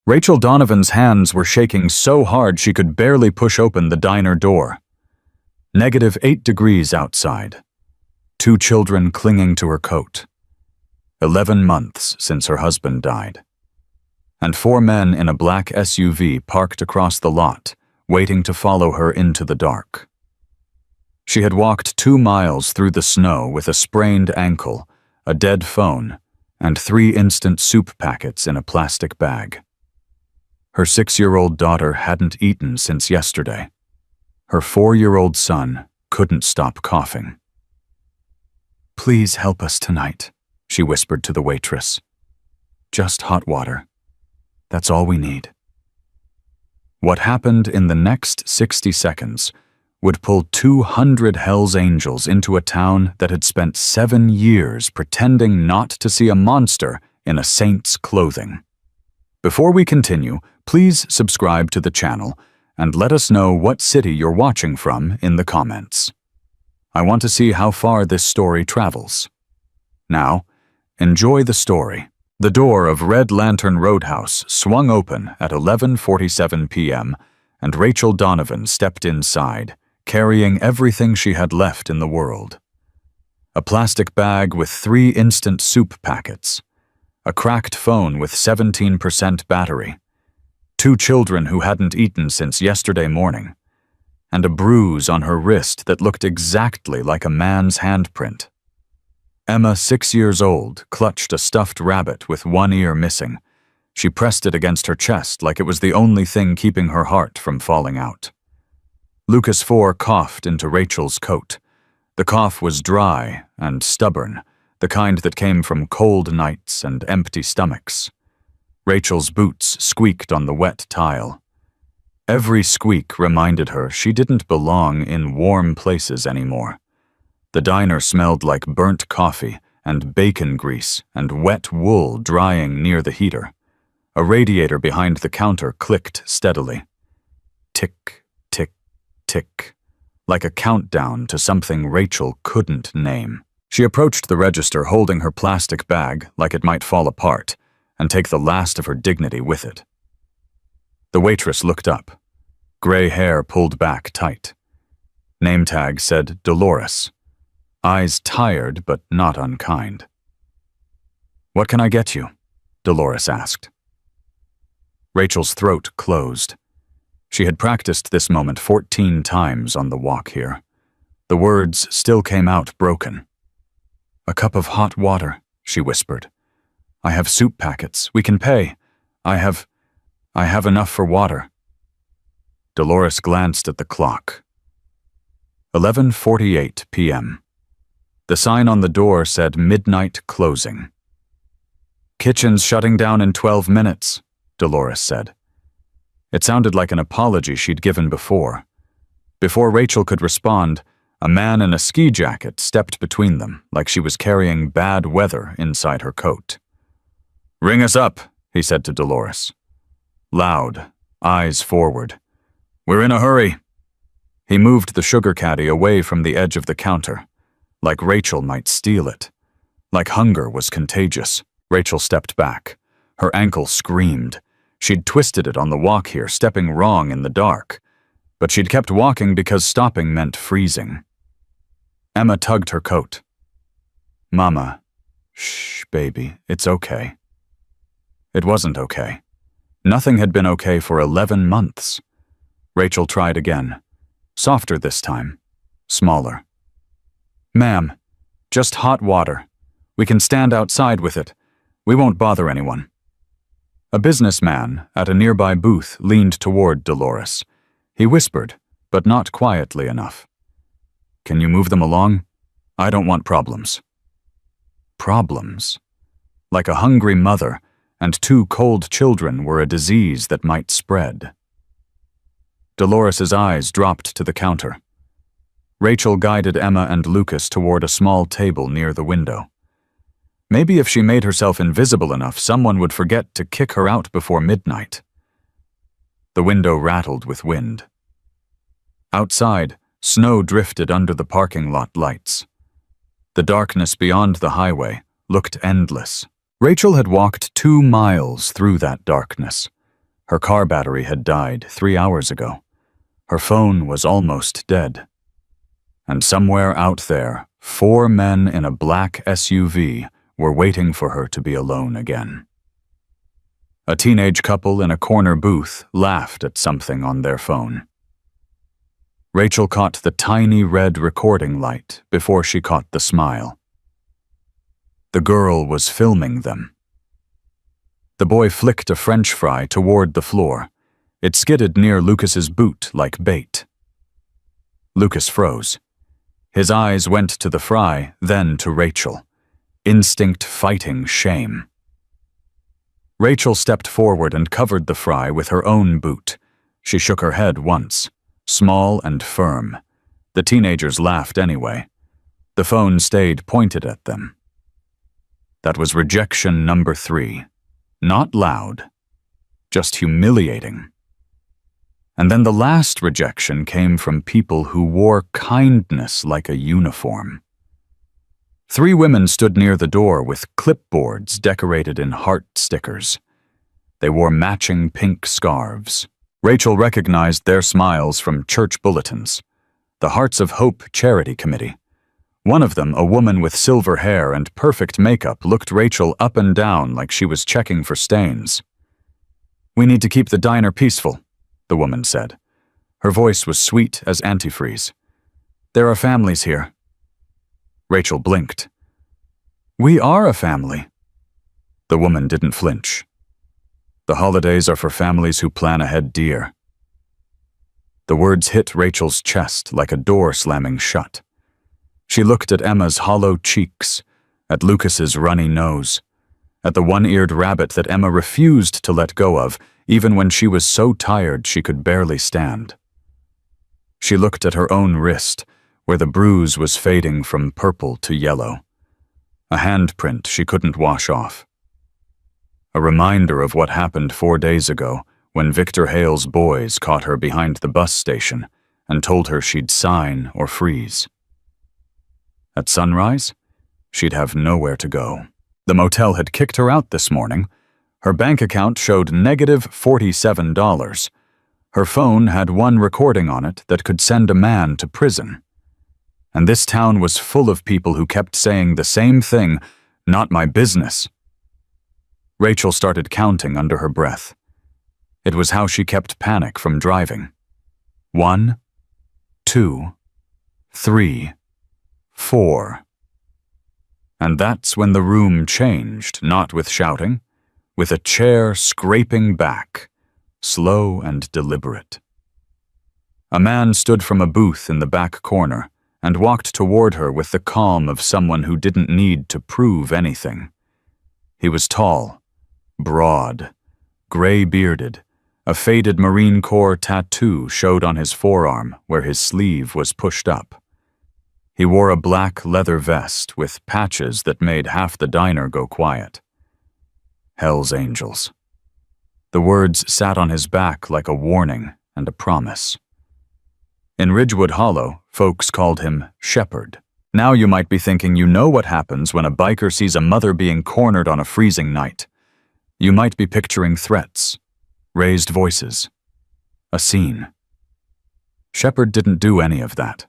Rachel Donovan's hands were shaking so hard she could barely push open the diner door. -8 degrees outside. 2 children clinging to her coat. 11 months since her husband died. And 4 men in a black SUV parked across the lot, waiting to follow her into the dark. She had walked 2 miles through the snow with a sprained ankle, a dead phone, and 3 instant soup packets in a plastic bag. Her 6-year-old daughter hadn't eaten since yesterday. Her 4-year-old son couldn't stop coughing. "Please help us tonight," she whispered to the waitress. "Just hot water. That's all we need." What happened in the next 60 seconds would pull 200 Hell's Angels into a town that had spent 7 years pretending not to see a monster in a saint's clothing. Before we continue, please subscribe to the channel and let us know what city you're watching from in the comments. I want to see how far this story travels. Now, enjoy the story. The door of Red Lantern Roadhouse swung open at 11:47 p.m., and Rachel Donovan stepped inside, carrying everything she had left in the world. A plastic bag with 3 instant soup packets, a cracked phone with 17% battery, 2 children who hadn't eaten since yesterday morning, and a bruise on her wrist that looked exactly like a man's handprint. Emma, 6 years old, clutched a stuffed rabbit with 1 ear missing. She pressed it against her chest like it was the only thing keeping her heart from falling out. Lucas 4 coughed into Rachel's coat. The cough was dry and stubborn, the kind that came from cold nights and empty stomachs. Rachel's boots squeaked on the wet tile. Every squeak reminded her she didn't belong in warm places anymore. The diner smelled like burnt coffee and bacon grease and wet wool drying near the heater. A radiator behind the counter clicked steadily. Tick, tick, tick, like a countdown to something Rachel couldn't name. She approached the register holding her plastic bag like it might fall apart and take the last of her dignity with it. The waitress looked up. Gray hair pulled back tight. Name tag said Dolores. Eyes tired but not unkind. "What can I get you?" Dolores asked. Rachel's throat closed. She had practiced this moment 14 times on the walk here. The words still came out broken. "A cup of hot water," she whispered. "I have soup packets. We can pay. I have enough for water." Dolores glanced at the clock. 11:48 p.m. The sign on the door said midnight closing. "Kitchen's shutting down in 12 minutes, Dolores said. It sounded like an apology she'd given before. Before Rachel could respond, a man in a ski jacket stepped between them like she was carrying bad weather inside her coat. "Ring us up," he said to Dolores. Loud, eyes forward. "We're in a hurry." He moved the sugar caddy away from the edge of the counter, like Rachel might steal it. Like hunger was contagious. Rachel stepped back. Her ankle screamed. She'd twisted it on the walk here, stepping wrong in the dark. But she'd kept walking because stopping meant freezing. Emma tugged her coat. "Mama, shh, baby, it's okay." It wasn't okay. Nothing had been okay for 11 months. Rachel tried again. Softer this time. Smaller. "Ma'am, just hot water. We can stand outside with it. We won't bother anyone." A businessman at a nearby booth leaned toward Dolores. He whispered, but not quietly enough. "Can you move them along? I don't want problems." Problems? Like a hungry mother and 2 cold children were a disease that might spread. Dolores's eyes dropped to the counter. Rachel guided Emma and Lucas toward a small table near the window. Maybe if she made herself invisible enough, someone would forget to kick her out before midnight. The window rattled with wind. Outside, snow drifted under the parking lot lights. The darkness beyond the highway looked endless. Rachel had walked 2 miles through that darkness. Her car battery had died 3 hours ago. Her phone was almost dead. And somewhere out there, 4 men in a black SUV were waiting for her to be alone again. A teenage couple in a corner booth laughed at something on their phone. Rachel caught the tiny red recording light before she caught the smile. The girl was filming them. The boy flicked a French fry toward the floor. It skidded near Lucas's boot like bait. Lucas froze. His eyes went to the fry, then to Rachel. Instinct fighting shame. Rachel stepped forward and covered the fry with her own boot. She shook her head once, small and firm. The teenagers laughed anyway. The phone stayed pointed at them. That was rejection number 3. Not loud, just humiliating. And then the last rejection came from people who wore kindness like a uniform. 3 women stood near the door with clipboards decorated in heart stickers. They wore matching pink scarves. Rachel recognized their smiles from church bulletins. The Hearts of Hope Charity Committee. One of them, a woman with silver hair and perfect makeup, looked Rachel up and down like she was checking for stains. "We need to keep the diner peaceful," the woman said. Her voice was sweet as antifreeze. "There are families here." Rachel blinked. "We are a family." The woman didn't flinch. "The holidays are for families who plan ahead, dear." The words hit Rachel's chest like a door slamming shut. She looked at Emma's hollow cheeks, at Lucas's runny nose, at the one-eared rabbit that Emma refused to let go of, even when she was so tired she could barely stand. She looked at her own wrist, where the bruise was fading from purple to yellow. A handprint she couldn't wash off. A reminder of what happened 4 days ago when Victor Hale's boys caught her behind the bus station and told her she'd sign or freeze. At sunrise, she'd have nowhere to go. The motel had kicked her out this morning. Her bank account showed negative $47. Her phone had one recording on it that could send a man to prison. And this town was full of people who kept saying the same thing, "Not my business." Rachel started counting under her breath. It was how she kept panic from driving. 1, 2, 3, 4. And that's when the room changed, not with shouting, with a chair scraping back, slow and deliberate. A man stood from a booth in the back corner and walked toward her with the calm of someone who didn't need to prove anything. He was tall, broad, gray-bearded. A faded Marine Corps tattoo showed on his forearm where his sleeve was pushed up. He wore a black leather vest with patches that made half the diner go quiet. Hell's Angels. The words sat on his back like a warning and a promise. In Ridgewood Hollow, folks called him Shepherd. Now you might be thinking you know what happens when a biker sees a mother being cornered on a freezing night. You might be picturing threats, raised voices, a scene. Shepherd didn't do any of that.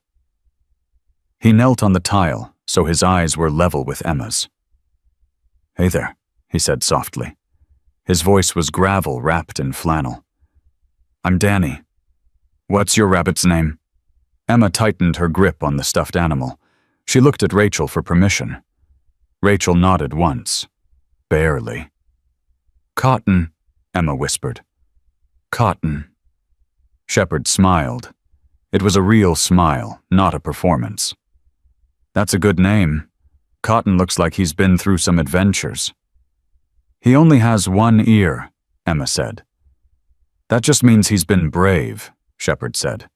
He knelt on the tile, so his eyes were level with Emma's. "Hey there," he said softly. His voice was gravel wrapped in flannel. "I'm Danny. What's your rabbit's name?" Emma tightened her grip on the stuffed animal. She looked at Rachel for permission. Rachel nodded once. Barely. "Cotton," Emma whispered. "Cotton." Shepherd smiled. It was a real smile, not a performance. "That's a good name. Cotton looks like he's been through some adventures." "He only has one ear," Emma said. "That just means he's been brave," Shepherd said.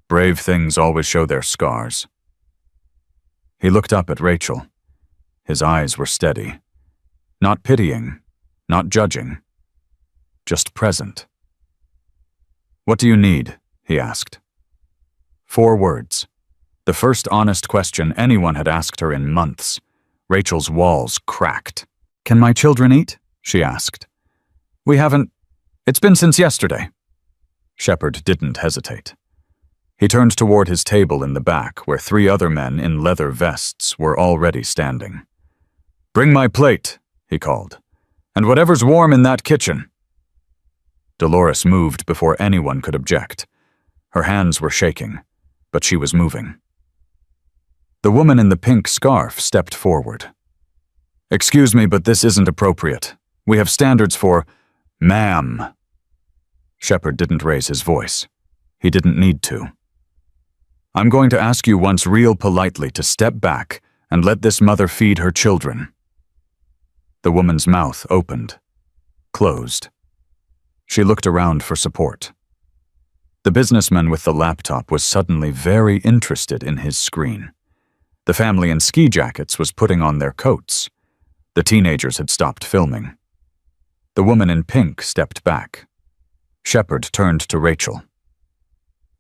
"Brave things always show their scars." He looked up at Rachel. His eyes were steady. Not pitying, not judging, just present. "What do you need?" he asked. 4 words. The first honest question anyone had asked her in months. Rachel's walls cracked. "Can my children eat?" she asked. "We haven't..." It's been since yesterday. Shepard didn't hesitate. He turned toward his table in the back, where 3 other men in leather vests were already standing. "Bring my plate," he called, "and whatever's warm in that kitchen." Dolores moved before anyone could object. Her hands were shaking, but she was moving. The woman in the pink scarf stepped forward. "Excuse me, but this isn't appropriate. We have standards for—" "Ma'am." Shepard didn't raise his voice. He didn't need to. "I'm going to ask you once real politely to step back and let this mother feed her children." The woman's mouth opened, closed. She looked around for support. The businessman with the laptop was suddenly very interested in his screen. The family in ski jackets was putting on their coats. The teenagers had stopped filming. The woman in pink stepped back. Shepard turned to Rachel.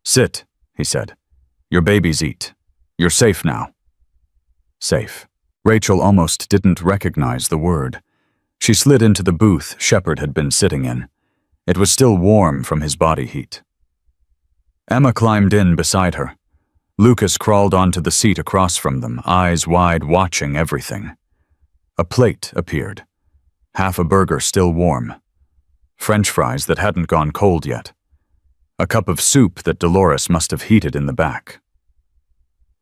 "Sit," he said. "Your babies eat. You're safe now." Safe. Rachel almost didn't recognize the word. She slid into the booth Shepard had been sitting in. It was still warm from his body heat. Emma climbed in beside her. Lucas crawled onto the seat across from them, eyes wide, watching everything. A plate appeared. Half a burger still warm. French fries that hadn't gone cold yet. A cup of soup that Dolores must have heated in the back.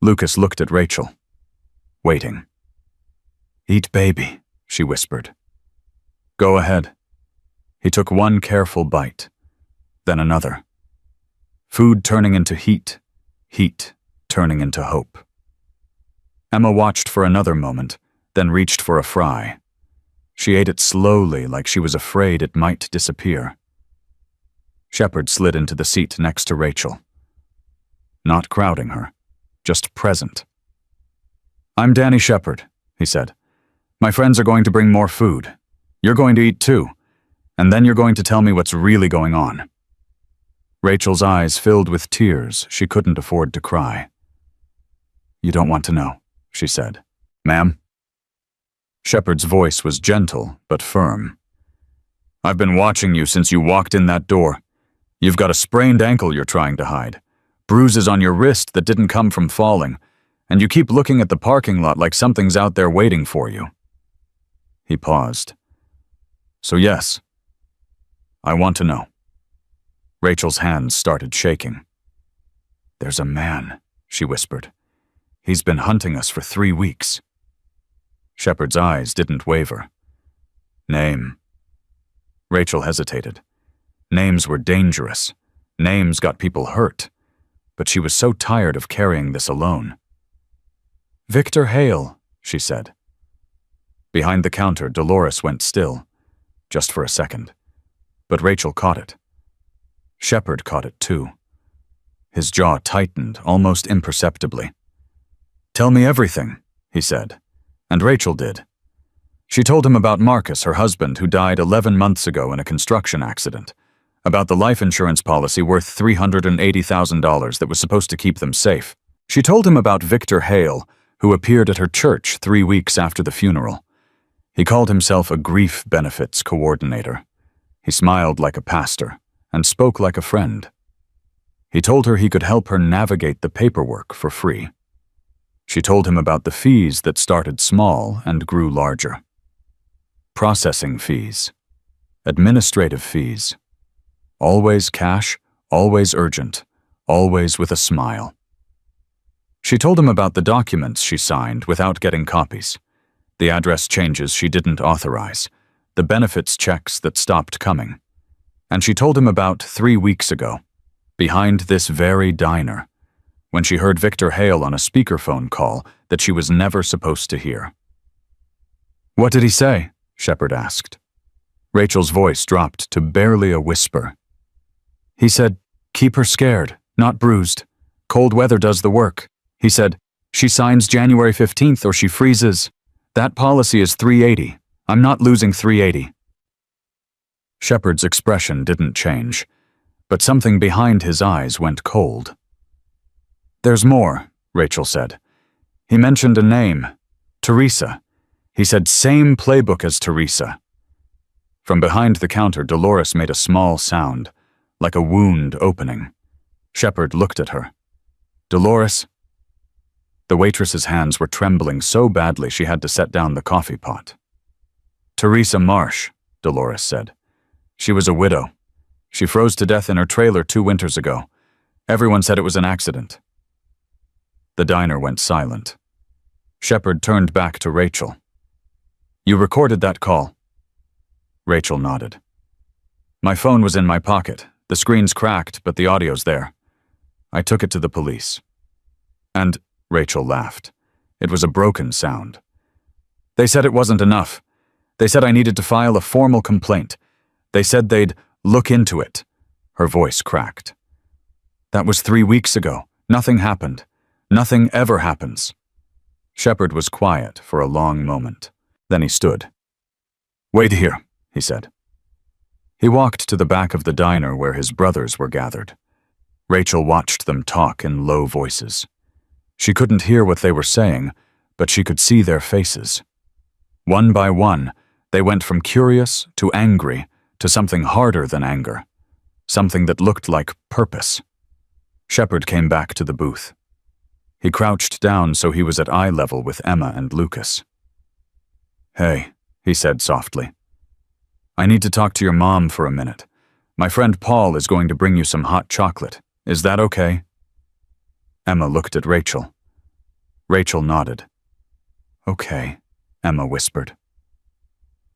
Lucas looked at Rachel, waiting. "Eat, baby," she whispered. "Go ahead." He took one careful bite, then another. Food turning into heat, heat turning into hope. Emma watched for another moment, then reached for a fry. She ate it slowly, like she was afraid it might disappear. Shepard slid into the seat next to Rachel. Not crowding her, just present. "I'm Danny Shepard," he said. "My friends are going to bring more food. You're going to eat too, and then you're going to tell me what's really going on." Rachel's eyes filled with tears she couldn't afford to cry. "You don't want to know," she said. "Ma'am?" Shepard's voice was gentle but firm. "I've been watching you since you walked in that door. You've got a sprained ankle you're trying to hide, bruises on your wrist that didn't come from falling, and you keep looking at the parking lot like something's out there waiting for you." He paused. "So yes, I want to know." Rachel's hands started shaking. "There's a man," she whispered. "He's been hunting us for 3 weeks." Shepard's eyes didn't waver. "Name?" Rachel hesitated. Names were dangerous. Names got people hurt. But she was so tired of carrying this alone. "Victor Hale," she said. Behind the counter, Dolores went still, just for a second. But Rachel caught it. Shepard caught it too. His jaw tightened almost imperceptibly. "Tell me everything," he said. And Rachel did. She told him about Marcus, her husband, who died 11 months ago in a construction accident, about the life insurance policy worth $380,000 that was supposed to keep them safe. She told him about Victor Hale, who appeared at her church 3 weeks after the funeral. He called himself a grief benefits coordinator. He smiled like a pastor and spoke like a friend. He told her he could help her navigate the paperwork for free. She told him about the fees that started small and grew larger. Processing fees. Administrative fees. Always cash, always urgent, always with a smile. She told him about the documents she signed without getting copies, the address changes she didn't authorize, the benefits checks that stopped coming. And she told him about 3 weeks ago, behind this very diner, when she heard Victor Hale on a speakerphone call that she was never supposed to hear. "What did he say?" Shepard asked. Rachel's voice dropped to barely a whisper. "He said, keep her scared, not bruised. Cold weather does the work. He said, she signs January 15th or she freezes. That policy is $380. I'm not losing $380. Shepard's expression didn't change, but something behind his eyes went cold. "There's more," Rachel said. "He mentioned a name, Teresa. He said same playbook as Teresa." From behind the counter, Dolores made a small sound, like a wound opening. Shepard looked at her. "Dolores?" The waitress's hands were trembling so badly she had to set down the coffee pot. "Teresa Marsh," Dolores said. "She was a widow. She froze to death in her trailer 2 winters ago. Everyone said it was an accident." The diner went silent. Shepard turned back to Rachel. "You recorded that call?" Rachel nodded. "My phone was in my pocket. The screen's cracked, but the audio's there. I took it to the police." "And," Rachel laughed, "it was a broken sound. They said it wasn't enough. They said I needed to file a formal complaint. They said they'd look into it." Her voice cracked. "That was 3 weeks ago. Nothing happened. Nothing ever happens." Shepard was quiet for a long moment. Then he stood. "Wait here," he said. He walked to the back of the diner where his brothers were gathered. Rachel watched them talk in low voices. She couldn't hear what they were saying, but she could see their faces. One by one, they went from curious to angry to something harder than anger, something that looked like purpose. Shepard came back to the booth. He crouched down so he was at eye level with Emma and Lucas. "Hey," he said softly. "I need to talk to your mom for a minute. My friend Paul is going to bring you some hot chocolate. Is that okay?" Emma looked at Rachel. Rachel nodded. "Okay," Emma whispered.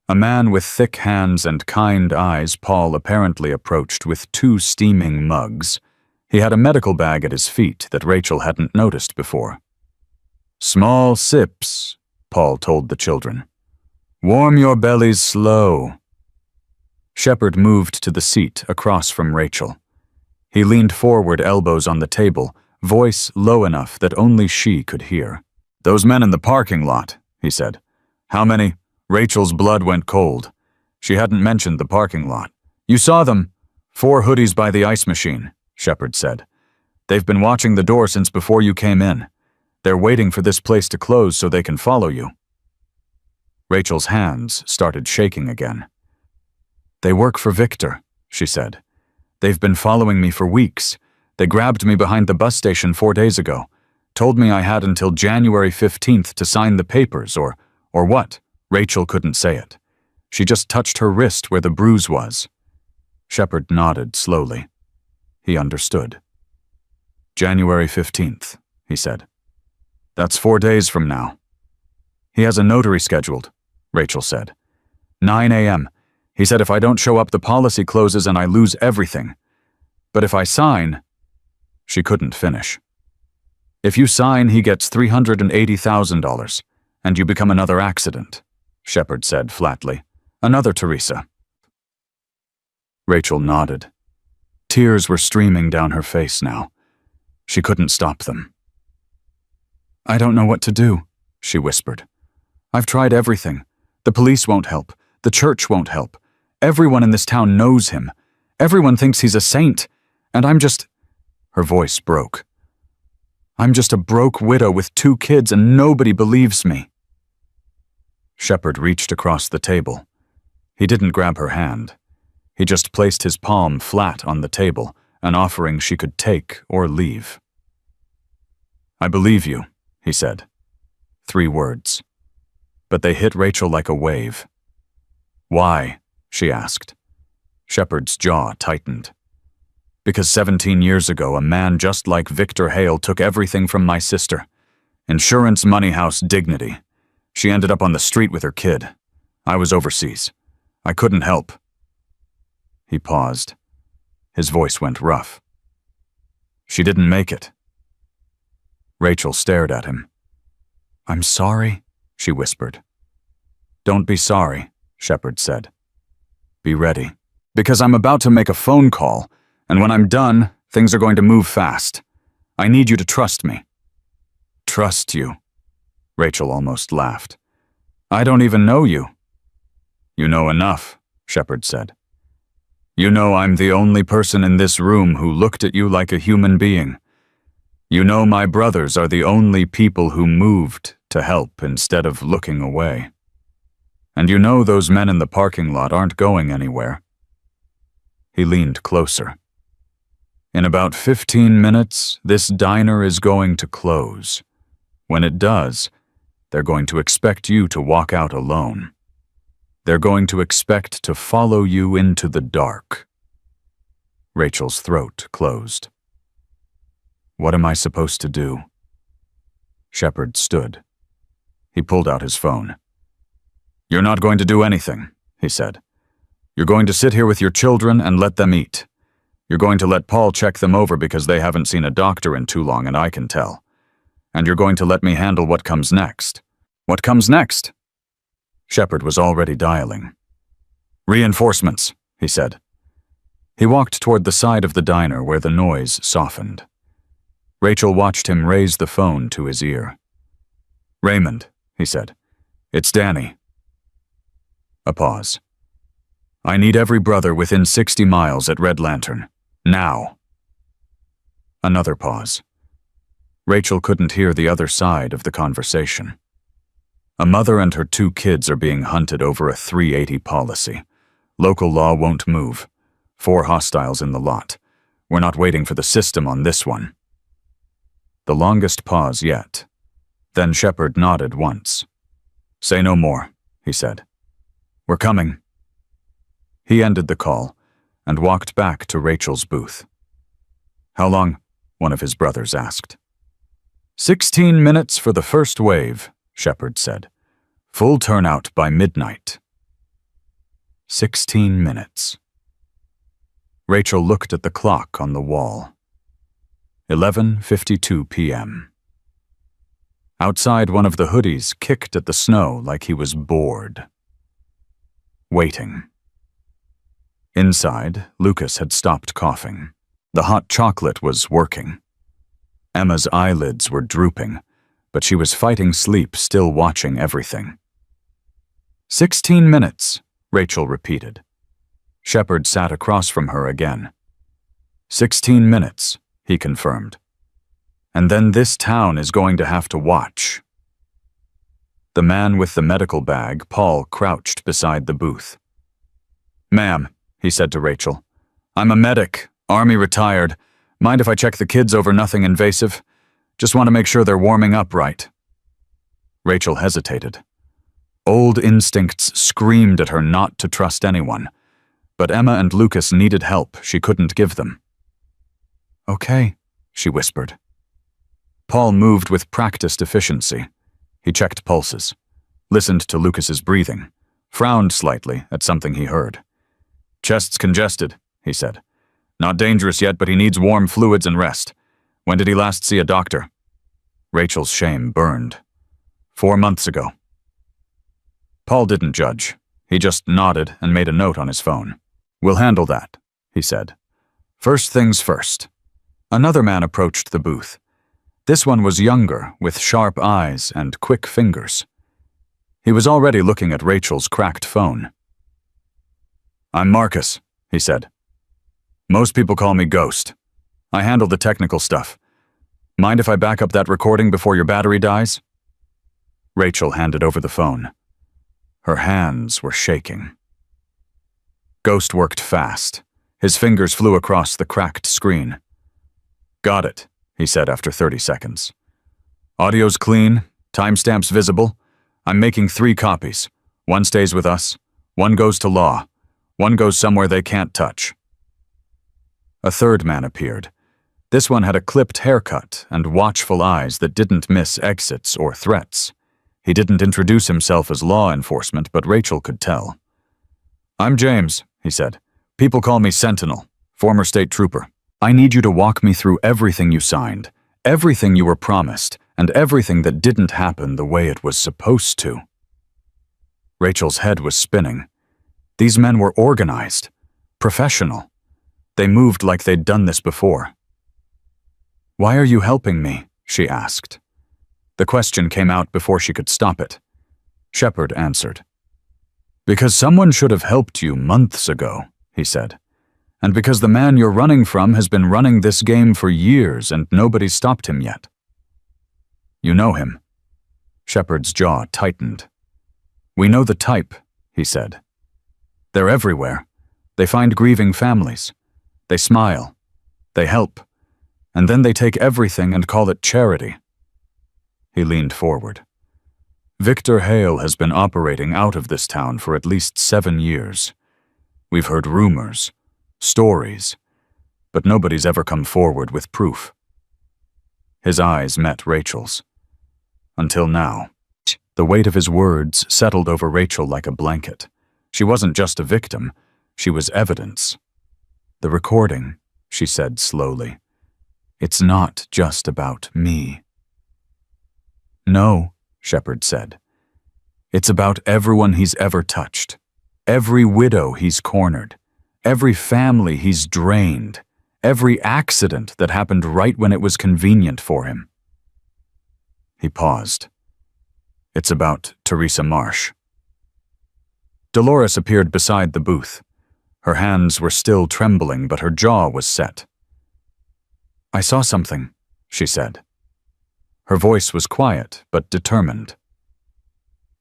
A man with thick hands and kind eyes Paul apparently approached with 2 steaming mugs. He had a medical bag at his feet that Rachel hadn't noticed before. "Small sips," Paul told the children. "Warm your bellies slow." Shepard moved to the seat across from Rachel. He leaned forward, elbows on the table, voice low enough that only she could hear. "Those men in the parking lot," he said. "How many?" Rachel's blood went cold. She hadn't mentioned the parking lot. "You saw them. 4 hoodies by the ice machine," Shepard said. "They've been watching the door since before you came in. They're waiting for this place to close so they can follow you." Rachel's hands started shaking again. "They work for Victor," she said. "They've been following me for weeks. They grabbed me behind the bus station 4 days ago, told me I had until January 15th to sign the papers, or what?" Rachel couldn't say it. She just touched her wrist where the bruise was. Shepard nodded slowly. He understood. "January 15th, he said. "That's 4 days from now." "He has a notary scheduled," Rachel said. 9 a.m. He said if I don't show up, the policy closes and I lose everything. But if I sign..." She couldn't finish. "If you sign, he gets $380,000, and you become another accident," Shepard said flatly. "Another Teresa." Rachel nodded. Tears were streaming down her face now. She couldn't stop them. "I don't know what to do," she whispered. "I've tried everything. The police won't help. The church won't help. Everyone in this town knows him. Everyone thinks he's a saint. And I'm just..." Her voice broke. "I'm just a broke widow with 2 kids and nobody believes me." Shepard reached across the table. He didn't grab her hand. He just placed his palm flat on the table, an offering she could take or leave. "I believe you," he said. 3 words. But they hit Rachel like a wave. "Why?" she asked. Shepard's jaw tightened. "Because 17 years ago, a man just like Victor Hale took everything from my sister. Insurance, money, house, dignity. She ended up on the street with her kid. I was overseas. I couldn't help." He paused. His voice went rough. "She didn't make it." Rachel stared at him. "I'm sorry," she whispered. "Don't be sorry," Shepard said. "Be ready. Because I'm about to make a phone call, and when I'm done, things are going to move fast. I need you to trust me." "Trust you?" Rachel almost laughed. "I don't even know you." "You know enough," Shepard said. "You know I'm the only person in this room who looked at you like a human being. You know my brothers are the only people who moved to help instead of looking away." And you know those men in the parking lot aren't going anywhere. He leaned closer. In about 15 minutes, this diner is going to close. When it does, they're going to expect you to walk out alone. They're going to expect to follow you into the dark. Rachel's throat closed. What am I supposed to do? Shepard stood. He pulled out his phone. You're not going to do anything, he said. You're going to sit here with your children and let them eat. You're going to let Paul check them over because they haven't seen a doctor in too long, and I can tell. And you're going to let me handle what comes next. What comes next? Shepard was already dialing. Reinforcements, he said. He walked toward the side of the diner where the noise softened. Rachel watched him raise the phone to his ear. Raymond, he said. It's Danny. A pause. I need every brother within 60 miles at Red Lantern. Now. Another pause. Rachel couldn't hear the other side of the conversation. A mother and her 2 kids are being hunted over a 380 policy. Local law won't move. 4 hostiles in the lot. We're not waiting for the system on this one. The longest pause yet. Then Shepard nodded once. Say no more, he said. We're coming. He ended the call and walked back to Rachel's booth. How long? One of his brothers asked. 16 minutes for the first wave, Shepard said. Full turnout by midnight. 16 minutes. Rachel looked at the clock on the wall. 11:52 p.m. Outside, one of the hoodies kicked at the snow like he was bored. Waiting. Inside, Lucas had stopped coughing. The hot chocolate was working. Emma's eyelids were drooping, but she was fighting sleep, still watching everything. 16 minutes, Rachel repeated. Shepard sat across from her again. 16 minutes, he confirmed. And then this town is going to have to watch. The man with the medical bag, Paul, crouched beside the booth. Ma'am, he said to Rachel, I'm a medic, Army retired. Mind if I check the kids over nothing invasive? Just want to make sure they're warming up right. Rachel hesitated. Old instincts screamed at her not to trust anyone, but Emma and Lucas needed help she couldn't give them. Okay, she whispered. Paul moved with practiced efficiency. He checked pulses, listened to Lucas's breathing, frowned slightly at something he heard. Chest's congested, he said. Not dangerous yet, but he needs warm fluids and rest. When did he last see a doctor? Rachel's shame burned. 4 months ago. Paul didn't judge. He just nodded and made a note on his phone. We'll handle that, he said. First things first. Another man approached the booth. This one was younger, with sharp eyes and quick fingers. He was already looking at Rachel's cracked phone. I'm Marcus, he said. Most people call me Ghost. I handle the technical stuff. Mind if I back up that recording before your battery dies? Rachel handed over the phone. Her hands were shaking. Ghost worked fast. His fingers flew across the cracked screen. Got it, he said after 30 seconds. Audio's clean, timestamps visible. I'm making 3 copies. One stays with us, one goes to law, one goes somewhere they can't touch. A third man appeared. This one had a clipped haircut and watchful eyes that didn't miss exits or threats. He didn't introduce himself as law enforcement, but Rachel could tell. I'm James, he said. People call me Sentinel, former state trooper. I need you to walk me through everything you signed, everything you were promised, and everything that didn't happen the way it was supposed to. Rachel's head was spinning. These men were organized, professional. They moved like they'd done this before. Why are you helping me? She asked. The question came out before she could stop it. Shepard answered. Because someone should have helped you months ago, he said. And because the man you're running from has been running this game for years and nobody's stopped him yet. You know him. Shepard's jaw tightened. "We know the type," he said. "They're everywhere. They find grieving families. They smile. They help. And then they take everything and call it charity." He leaned forward. "Victor Hale has been operating out of this town for at least 7 years. We've heard rumors, stories, but nobody's ever come forward with proof." His eyes met Rachel's. Until now. The weight of his words settled over Rachel like a blanket. She wasn't just a victim, she was evidence. "The recording," she said slowly. "It's not just about me." "No," Shepard said. "It's about everyone he's ever touched. Every widow he's cornered. Every family he's drained. Every accident that happened right when it was convenient for him." He paused. "It's about Teresa Marsh." Dolores appeared beside the booth. Her hands were still trembling, but her jaw was set. "I saw something," she said. Her voice was quiet, but determined.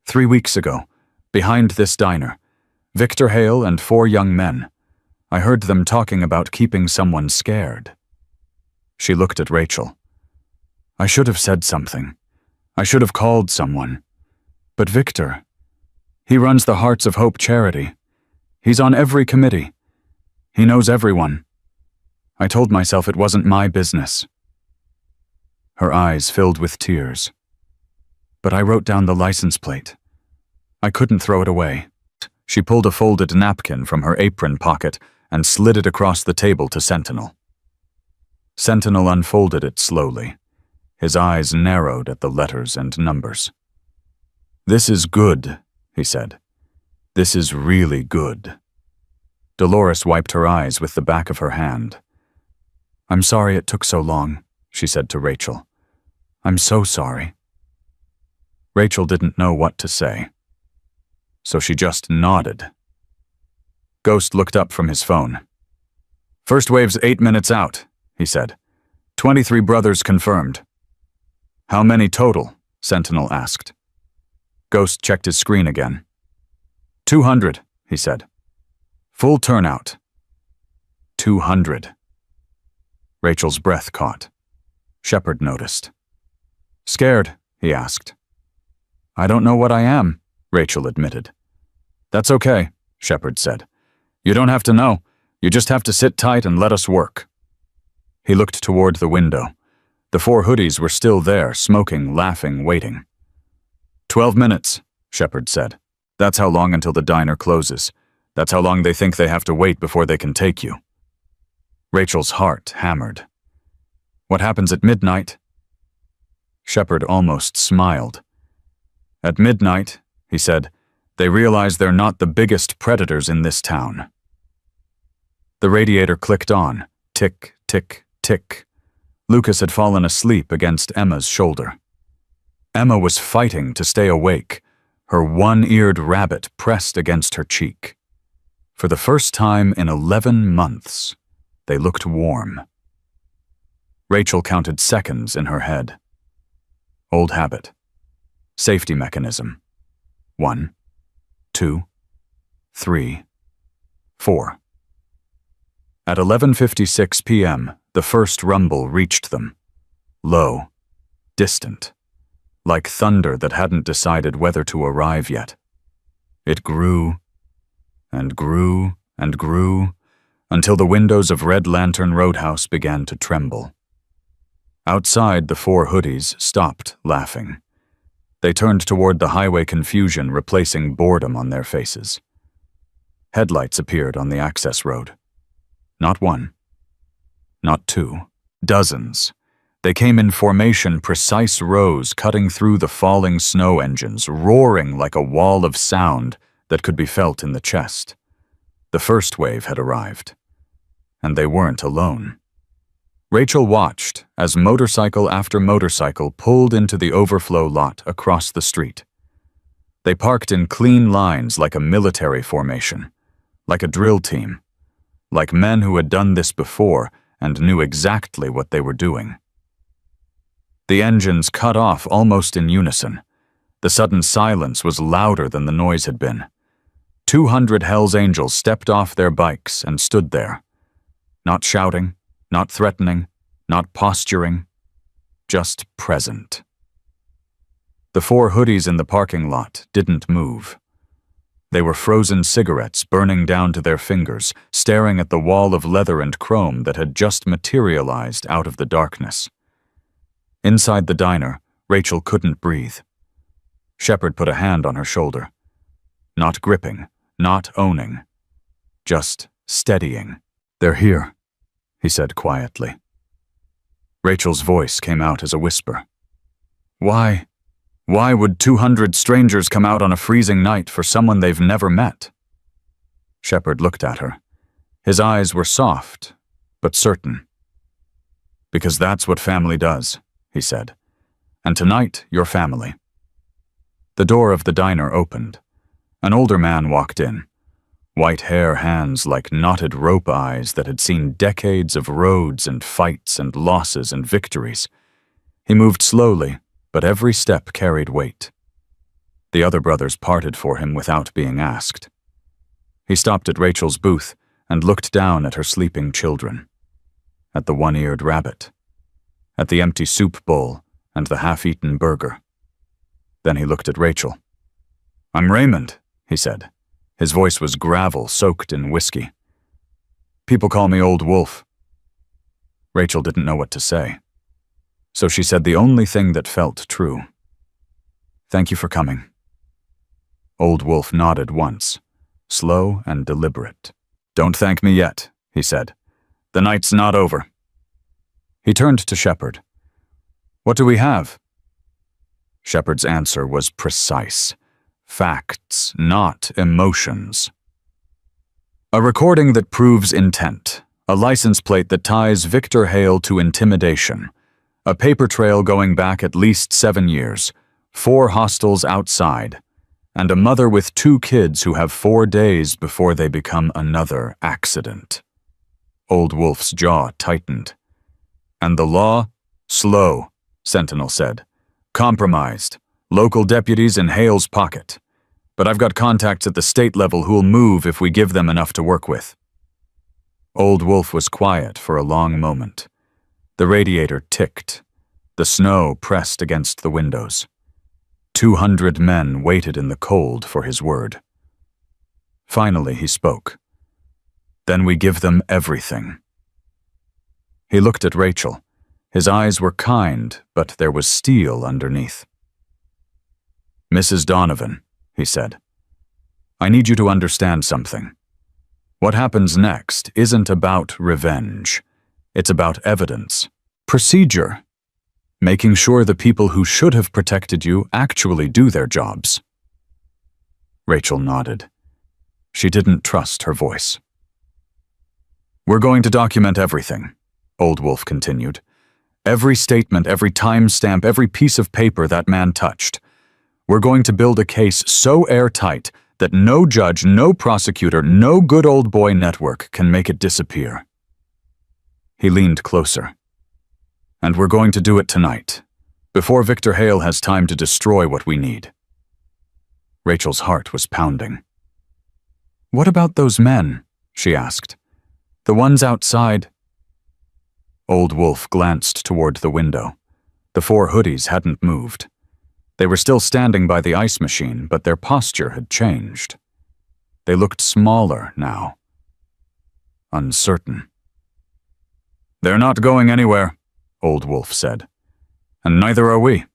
3 weeks ago, behind this diner, Victor Hale and 4 young men. I heard them talking about keeping someone scared." She looked at Rachel. "I should have said something. I should have called someone. But Victor, he runs the Hearts of Hope charity. He's on every committee. He knows everyone. I told myself it wasn't my business." Her eyes filled with tears. "But I wrote down the license plate. I couldn't throw it away." She pulled a folded napkin from her apron pocket and slid it across the table to Sentinel. Sentinel unfolded it slowly. His eyes narrowed at the letters and numbers. "This is good," he said. "This is really good." Dolores wiped her eyes with the back of her hand. "I'm sorry it took so long," she said to Rachel. "I'm so sorry." Rachel didn't know what to say, so she just nodded. Ghost looked up from his phone. "First wave's 8 minutes out," he said. 23 brothers confirmed." "How many total?" Sentinel asked. Ghost checked his screen again. 200, he said. "Full turnout." 200. Rachel's breath caught. Shepard noticed. "Scared?" he asked. "I don't know what I am," Rachel admitted. "That's okay," Shepard said. "You don't have to know. You just have to sit tight and let us work." He looked toward the window. The 4 hoodies were still there, smoking, laughing, waiting. 12 minutes, Shepard said. "That's how long until the diner closes. That's how long they think they have to wait before they can take you." Rachel's heart hammered. "What happens at midnight?" Shepard almost smiled. "At midnight," he said, "they realize they're not the biggest predators in this town." The radiator clicked on. Tick, tick, tick. Lucas had fallen asleep against Emma's shoulder. Emma was fighting to stay awake, her one-eared rabbit pressed against her cheek. For the first time in 11 months, they looked warm. Rachel counted seconds in her head. Old habit. Safety mechanism. 1, 2, 3, 4. At 11:56 p.m., the first rumble reached them. Low, distant, like thunder that hadn't decided whether to arrive yet. It grew and grew and grew until the windows of Red Lantern Roadhouse began to tremble. Outside, the 4 hoodies stopped laughing. They turned toward the highway confusion, replacing boredom on their faces. Headlights appeared on the access road. Not 1. Not 2. Dozens. They came in formation, precise rows, cutting through the falling snow engines, roaring like a wall of sound that could be felt in the chest. The first wave had arrived. And they weren't alone. Rachel watched as motorcycle after motorcycle pulled into the overflow lot across the street. They parked in clean lines like a military formation, like a drill team, like men who had done this before and knew exactly what they were doing. The engines cut off almost in unison. The sudden silence was louder than the noise had been. 200 Hell's Angels stepped off their bikes and stood there. Not shouting, not threatening, not posturing, just present. The 4 hoodies in the parking lot didn't move. They were frozen cigarettes burning down to their fingers, staring at the wall of leather and chrome that had just materialized out of the darkness. Inside the diner, Rachel couldn't breathe. Shepard put a hand on her shoulder. Not gripping, not owning, just steadying. "They're here," he said quietly. Rachel's voice came out as a whisper. Why would 200 strangers come out on a freezing night for someone they've never met? Shepard looked at her. His eyes were soft, but certain. "Because that's what family does," he said. "And tonight, you're family." The door of the diner opened. An older man walked in. White hair, hands like knotted rope eyes that had seen decades of roads and fights and losses and victories. He moved slowly, but every step carried weight. The other brothers parted for him without being asked. He stopped at Rachel's booth and looked down at her sleeping children, at the one-eared rabbit, at the empty soup bowl and the half-eaten burger. Then he looked at Rachel. "I'm Raymond," he said. His voice was gravel soaked in whiskey. "People call me Old Wolf." Rachel didn't know what to say, so she said the only thing that felt true. "Thank you for coming." Old Wolf nodded once, slow and deliberate. "Don't thank me yet," he said. "The night's not over." He turned to Shepard. "What do we have?" Shepard's answer was precise. Facts, not emotions. "A recording that proves intent. A license plate that ties Victor Hale to intimidation. A paper trail going back at least 7 years. 4 hostels outside. And a mother with 2 kids who have 4 days before they become another accident." Old Wolf's jaw tightened. "And the law? Slow," Sentinel said. "Compromised. Local deputies in Hale's pocket. But I've got contacts at the state level who'll move if we give them enough to work with." Old Wolf was quiet for a long moment. The radiator ticked. The snow pressed against the windows. 200 men waited in the cold for his word. Finally, he spoke. "Then we give them everything." He looked at Rachel. His eyes were kind, but there was steel underneath. "Mrs. Donovan," he said, "I need you to understand something. What happens next isn't about revenge. It's about evidence, procedure, making sure the people who should have protected you actually do their jobs." Rachel nodded. She didn't trust her voice. "We're going to document everything," Old Wolf continued. "Every statement, every timestamp, every piece of paper that man touched. We're going to build a case so airtight that no judge, no prosecutor, no good old boy network can make it disappear." He leaned closer. "And we're going to do it tonight, before Victor Hale has time to destroy what we need." Rachel's heart was pounding. "What about those men?" she asked. "The ones outside?" Old Wolf glanced toward the window. The 4 hoodies hadn't moved. They were still standing by the ice machine, but their posture had changed. They looked smaller now. Uncertain. "They're not going anywhere," Old Wolf said. "And neither are we."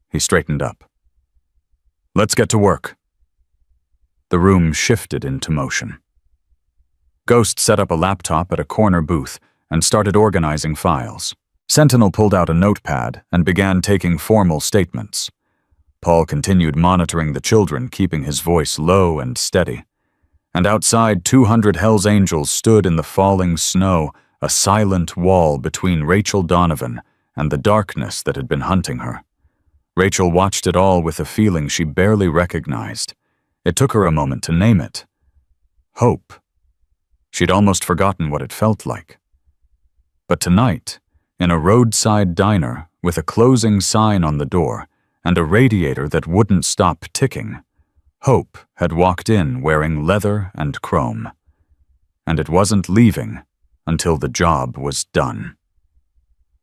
He straightened up. "Let's get to work." The room shifted into motion. Ghost set up a laptop at a corner booth and started organizing files. Sentinel pulled out a notepad and began taking formal statements. Paul continued monitoring the children, keeping his voice low and steady. And outside, 200 Hell's Angels stood in the falling snow, a silent wall between Rachel Donovan and the darkness that had been hunting her. Rachel watched it all with a feeling she barely recognized. It took her a moment to name it. Hope. She'd almost forgotten what it felt like. But tonight, in a roadside diner with a closing sign on the door and a radiator that wouldn't stop ticking. Hope had walked in wearing leather and chrome, and it wasn't leaving until the job was done.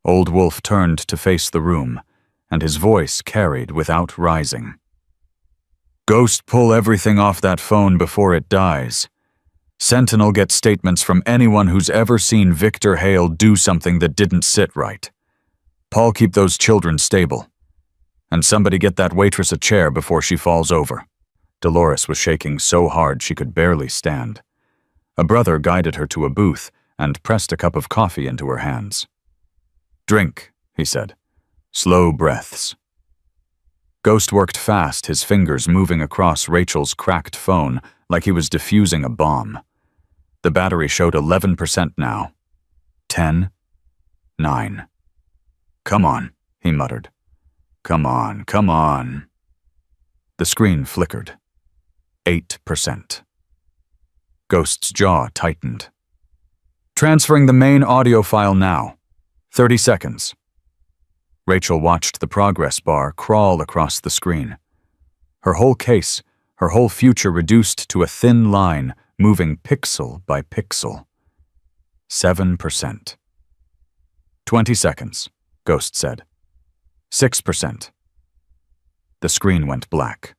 Old Wolf turned to face the room, and his voice carried without rising. Ghost, pull everything off that phone before it dies. Sentinel, get statements from anyone who's ever seen Victor Hale do something that didn't sit right. Paul, keep those children stable. And somebody get that waitress a chair before she falls over. Dolores was shaking so hard she could barely stand. A brother guided her to a booth and pressed a cup of coffee into her hands. Drink, he said. Slow breaths. Ghost worked fast, his fingers moving across Rachel's cracked phone like he was defusing a bomb. The battery showed 11% now. 10, 9. Come on, he muttered. Come on, come on. The screen flickered. 8%. Ghost's jaw tightened. Transferring the main audio file now. 30 seconds. Rachel watched the progress bar crawl across the screen. Her whole case, her whole future reduced to a thin line, moving pixel by pixel. 7%. 20 seconds, Ghost said. 6%. The screen went black.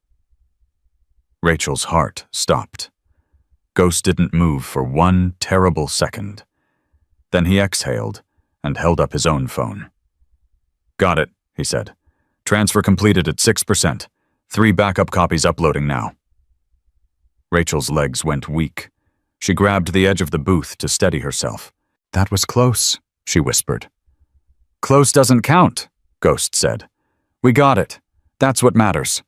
Rachel's heart stopped. Ghost didn't move for one terrible second. Then he exhaled and held up his own phone. Got it, he said. Transfer completed at 6%. 3 backup copies uploading now. Rachel's legs went weak. She grabbed the edge of the booth to steady herself. That was close, she whispered. Close doesn't count, Ghost said. We got it. That's what matters.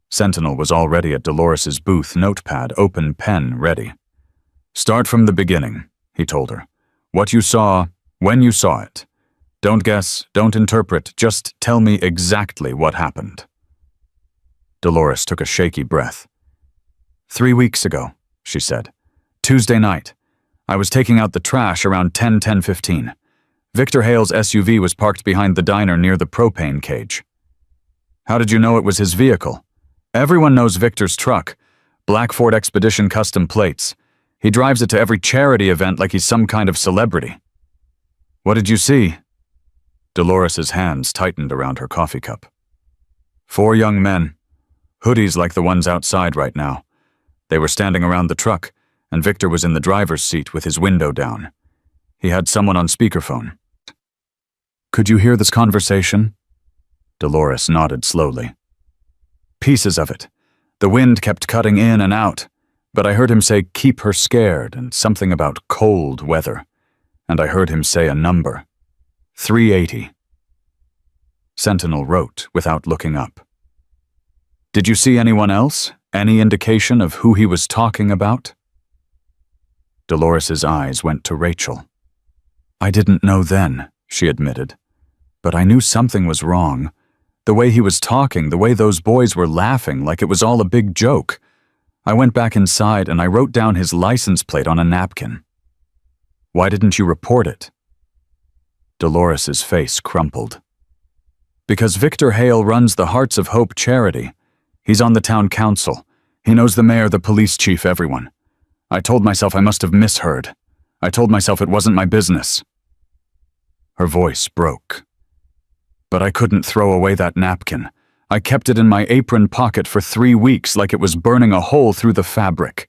Sentinel was already at Dolores's booth, notepad, open, pen, ready. Start from the beginning, he told her. What you saw, when you saw it. Don't guess, don't interpret, just tell me exactly what happened. Dolores took a shaky breath. 3 weeks ago, she said. Tuesday night. I was taking out the trash around 10:15. Victor Hale's SUV was parked behind the diner near the propane cage. How did you know it was his vehicle? Everyone knows Victor's truck. Black Ford Expedition custom plates. He drives it to every charity event like he's some kind of celebrity. What did you see? Dolores's hands tightened around her coffee cup. 4 young men. Hoodies like the ones outside right now. They were standing around the truck, and Victor was in the driver's seat with his window down. He had someone on speakerphone. Could you hear this conversation? Dolores nodded slowly. Pieces of it. The wind kept cutting in and out, but I heard him say keep her scared and something about cold weather. And I heard him say a number. 380. Sentinel wrote without looking up. Did you see anyone else? Any indication of who he was talking about? Dolores's eyes went to Rachel. I didn't know then, she admitted. But I knew something was wrong. The way he was talking, the way those boys were laughing like it was all a big joke. I went back inside and I wrote down his license plate on a napkin. Why didn't you report it? Dolores's face crumpled. Because Victor Hale runs the Hearts of Hope charity. He's on the town council. He knows the mayor, the police chief, everyone. I told myself I must have misheard. I told myself it wasn't my business. Her voice broke. But I couldn't throw away that napkin. I kept it in my apron pocket for 3 weeks like it was burning a hole through the fabric.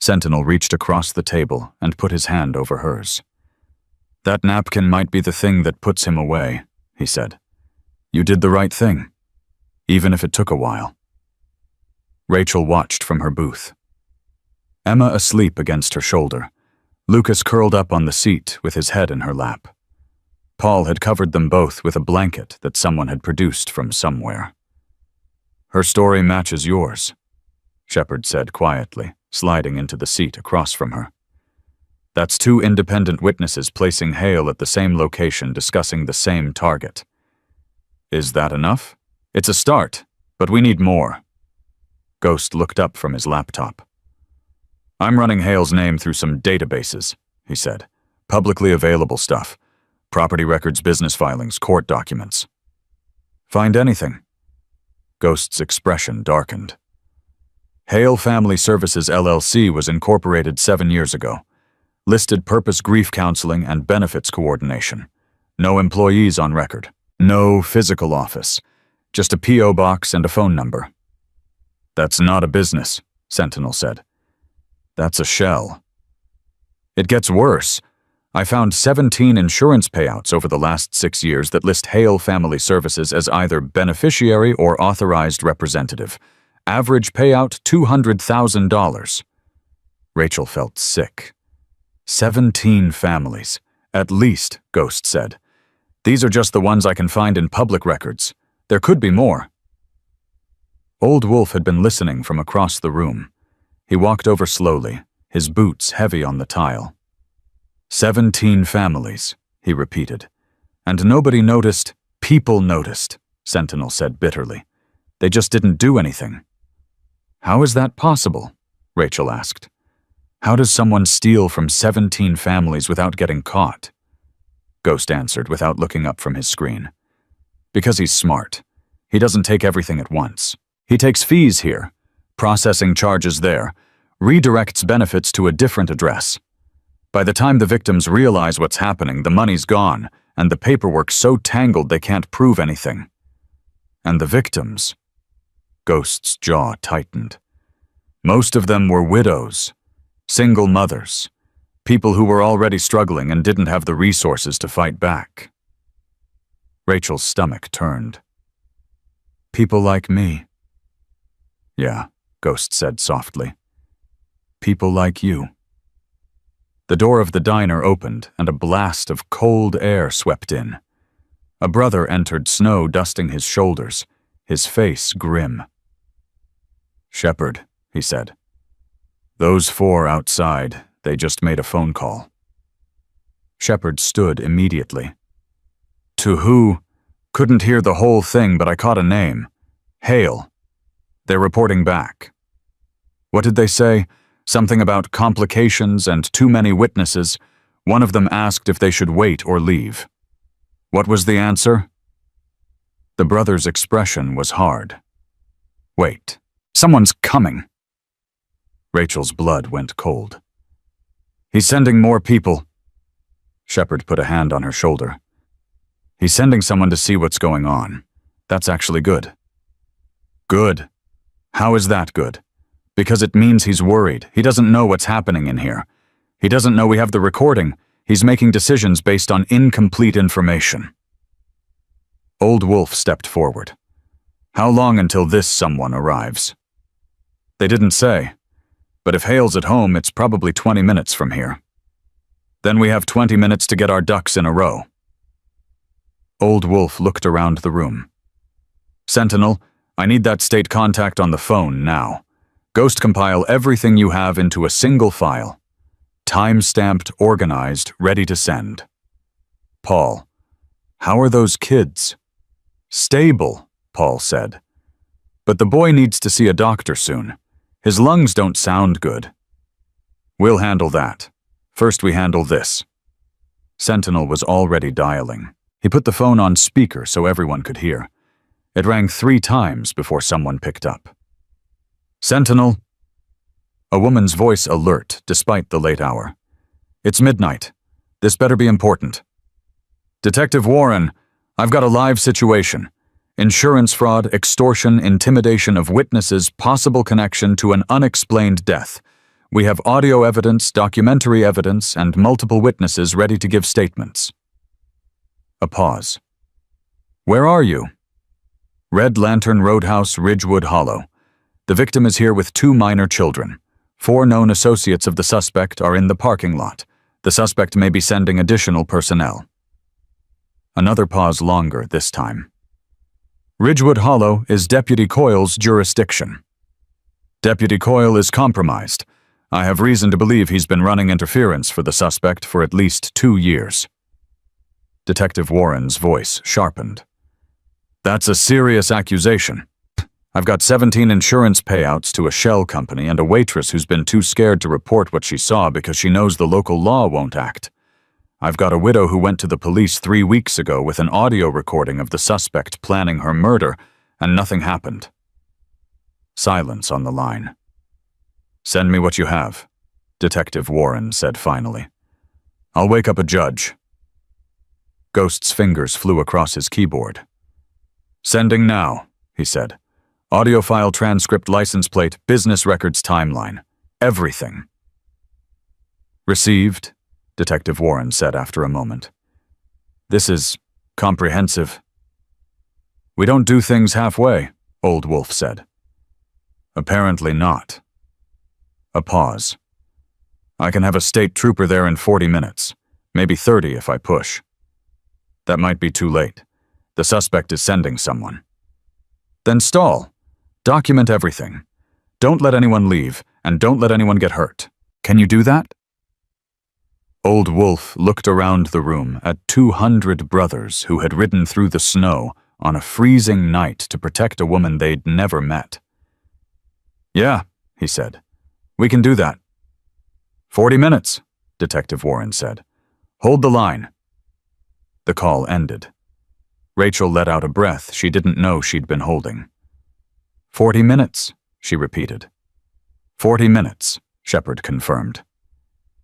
Sentinel reached across the table and put his hand over hers. That napkin might be the thing that puts him away, he said. You did the right thing, even if it took a while. Rachel watched from her booth. Emma asleep against her shoulder. Lucas curled up on the seat with his head in her lap. Paul had covered them both with a blanket that someone had produced from somewhere. Her story matches yours, Shepard said quietly, sliding into the seat across from her. That's 2 independent witnesses placing Hale at the same location discussing the same target. Is that enough? It's a start, but we need more. Ghost looked up from his laptop. I'm running Hale's name through some databases, he said. Publicly available stuff. Property records, business filings, court documents. Find anything, Ghost's expression darkened. Hale Family Services LLC was incorporated 7 years ago. Listed purpose grief counseling and benefits coordination. No employees on record. No physical office. Just a P.O. box and a phone number. That's not a business, Sentinel said. That's a shell. It gets worse. I found 17 insurance payouts over the last 6 years that list Hale Family Services as either beneficiary or authorized representative. Average payout $200,000. Rachel felt sick. 17 families, at least, Ghost said. These are just the ones I can find in public records. There could be more. Old Wolf had been listening from across the room. He walked over slowly, his boots heavy on the tile. 17 families, he repeated. And nobody noticed. People noticed, Sentinel said bitterly. They just didn't do anything. How is that possible? Rachel asked. How does someone steal from 17 families without getting caught? Ghost answered without looking up from his screen. Because he's smart. He doesn't take everything at once. He takes fees here, processing charges there, redirects benefits to a different address. By the time the victims realize what's happening, the money's gone, and the paperwork's so tangled they can't prove anything. And the victims? Ghost's jaw tightened. Most of them were widows, single mothers, people who were already struggling and didn't have the resources to fight back. Rachel's stomach turned. People like me. Yeah, Ghost said softly. People like you. The door of the diner opened and a blast of cold air swept in. A brother entered, snow dusting his shoulders, his face grim. Shepard, he said. Those 4 outside, they just made a phone call. Shepard stood immediately. To who? Couldn't hear the whole thing, but I caught a name. Hale. They're reporting back. What did they say? Something about complications and too many witnesses. One of them asked if they should wait or leave. What was the answer? The brother's expression was hard. Wait, someone's coming. Rachel's blood went cold. He's sending more people. Shepard put a hand on her shoulder. He's sending someone to see what's going on. That's actually good. Good? How is that good? Because it means he's worried. He doesn't know what's happening in here. He doesn't know we have the recording. He's making decisions based on incomplete information. Old Wolf stepped forward. How long until this someone arrives? They didn't say. But if Hale's at home, it's probably 20 minutes from here. Then we have 20 minutes to get our ducks in a row. Old Wolf looked around the room. Sentinel, I need that state contact on the phone now. Ghost compile everything you have into a single file. Time-stamped, organized, ready to send. Paul, how are those kids? Stable, Paul said. But the boy needs to see a doctor soon. His lungs don't sound good. We'll handle that. First we handle this. Sentinel was already dialing. He put the phone on speaker so everyone could hear. It rang 3 times before someone picked up. Sentinel. A woman's voice alert despite the late hour. It's midnight. This better be important. Detective Warren, I've got a live situation. Insurance fraud, extortion, intimidation of witnesses, possible connection to an unexplained death. We have audio evidence, documentary evidence, and multiple witnesses ready to give statements. A pause. Where are you? Red Lantern Roadhouse, Ridgewood Hollow. The victim is here with 2 minor children. 4 known associates of the suspect are in the parking lot. The suspect may be sending additional personnel. Another pause longer this time. Ridgewood Hollow is Deputy Coyle's jurisdiction. Deputy Coyle is compromised. I have reason to believe he's been running interference for the suspect for at least 2 years. Detective Warren's voice sharpened. That's a serious accusation. I've got 17 insurance payouts to a shell company and a waitress who's been too scared to report what she saw because she knows the local law won't act. I've got a widow who went to the police 3 weeks ago with an audio recording of the suspect planning her murder, and nothing happened. Silence on the line. "Send me what you have," Detective Warren said finally. "I'll wake up a judge." Ghost's fingers flew across his keyboard. "Sending now," he said. "Audio file, transcript, license plate, business records, timeline. Everything." "Received," Detective Warren said after a moment. "This is comprehensive." "We don't do things halfway," Old Wolf said. "Apparently not." A pause. "I can have a state trooper there in 40 minutes, maybe 30 if I push." "That might be too late. The suspect is sending someone." "Then stall. Document everything. Don't let anyone leave, and don't let anyone get hurt. Can you do that?" Old Wolf looked around the room at 200 brothers who had ridden through the snow on a freezing night to protect a woman they'd never met. "Yeah," he said. "We can do that." 40 minutes, Detective Warren said. "Hold the line." The call ended. Rachel let out a breath she didn't know she'd been holding. 40 minutes, she repeated. 40 minutes, Shepard confirmed.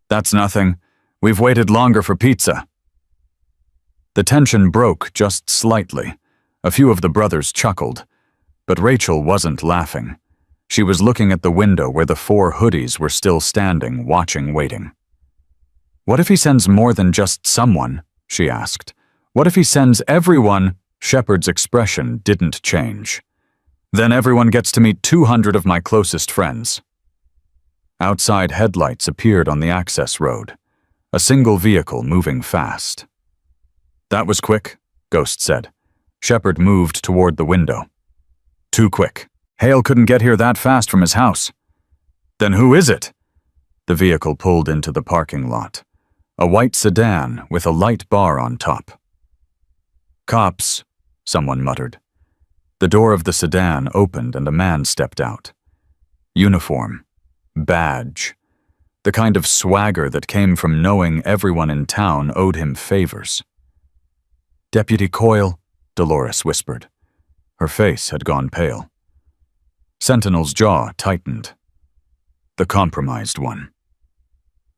"That's nothing. We've waited longer for pizza." The tension broke just slightly. A few of the brothers chuckled, but Rachel wasn't laughing. She was looking at the window where the 4 hoodies were still standing, watching, waiting. "What if he sends more than just someone?" she asked. "What if he sends everyone?" Shepard's expression didn't change. "Then everyone gets to meet 200 of my closest friends." Outside headlights appeared on the access road, a single vehicle moving fast. "That was quick," Ghost said. Shepard moved toward the window. "Too quick. Hale couldn't get here that fast from his house." "Then who is it?" The vehicle pulled into the parking lot. A white sedan with a light bar on top. "Cops," someone muttered. The door of the sedan opened and a man stepped out. Uniform. Badge. The kind of swagger that came from knowing everyone in town owed him favors. "Deputy Coyle," Dolores whispered. Her face had gone pale. Sentinel's jaw tightened. The compromised one.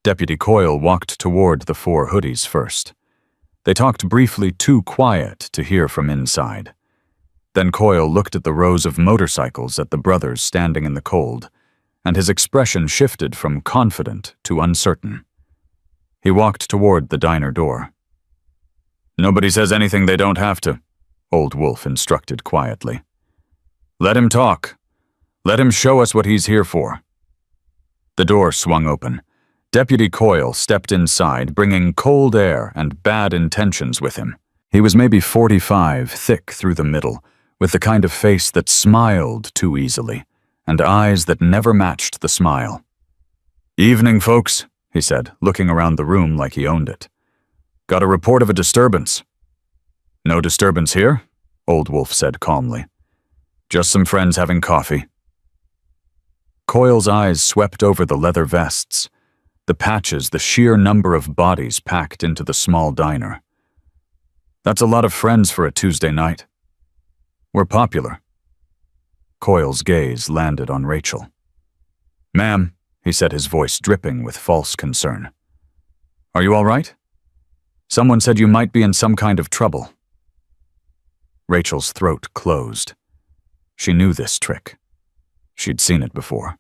Deputy Coyle walked toward the 4 hoodies first. They talked briefly, too quiet to hear from inside. Then Coyle looked at the rows of motorcycles at the brothers standing in the cold, and his expression shifted from confident to uncertain. He walked toward the diner door. "Nobody says anything they don't have to," Old Wolf instructed quietly. "Let him talk. Let him show us what he's here for." The door swung open. Deputy Coyle stepped inside, bringing cold air and bad intentions with him. He was maybe 45, thick through the middle, with the kind of face that smiled too easily, and eyes that never matched the smile. "Evening, folks," he said, looking around the room like he owned it. "Got a report of a disturbance." "No disturbance here," Old Wolf said calmly. "Just some friends having coffee." Coyle's eyes swept over the leather vests, the patches, the sheer number of bodies packed into the small diner. "That's a lot of friends for a Tuesday night. We're popular." Coyle's gaze landed on Rachel. "Ma'am," he said, his voice dripping with false concern. "Are you all right? Someone said you might be in some kind of trouble." Rachel's throat closed. She knew this trick. She'd seen it before.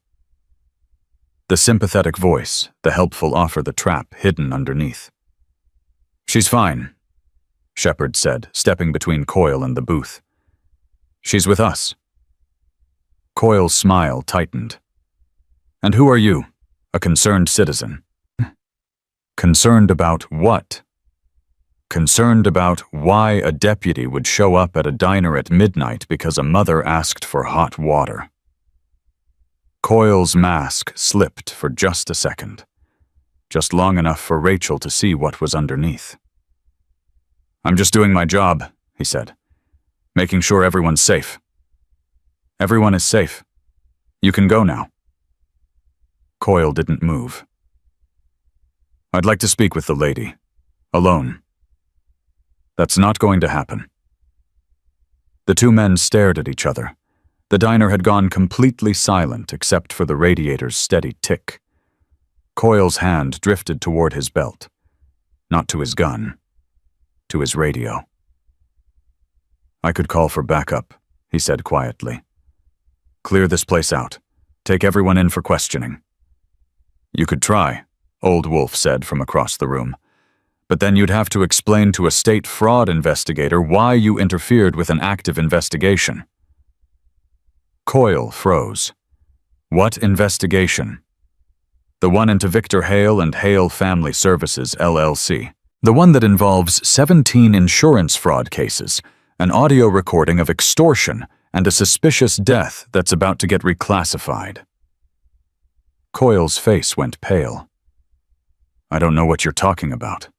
The sympathetic voice, the helpful offer, the trap hidden underneath. "She's fine," Shepard said, stepping between Coyle and the booth. "She's with us." Coyle's smile tightened. "And who are you? A concerned citizen." "Concerned about what?" "Concerned about why a deputy would show up at a diner at midnight because a mother asked for hot water." Coyle's mask slipped for just a second, just long enough for Rachel to see what was underneath. "I'm just doing my job," he said, "making sure everyone's safe." "Everyone is safe. You can go now." Coyle didn't move. "I'd like to speak with the lady. Alone." "That's not going to happen." The 2 men stared at each other. The diner had gone completely silent except for the radiator's steady tick. Coyle's hand drifted toward his belt. Not to his gun. To his radio. "I could call for backup," he said quietly. "Clear this place out. Take everyone in for questioning." "You could try," Old Wolf said from across the room. "But then you'd have to explain to a state fraud investigator why you interfered with an active investigation." Coyle froze. "What investigation?" "The one into Victor Hale and Hale Family Services, LLC. The one that involves 17 insurance fraud cases, an audio recording of extortion, and a suspicious death that's about to get reclassified." Coyle's face went pale. "I don't know what you're talking about."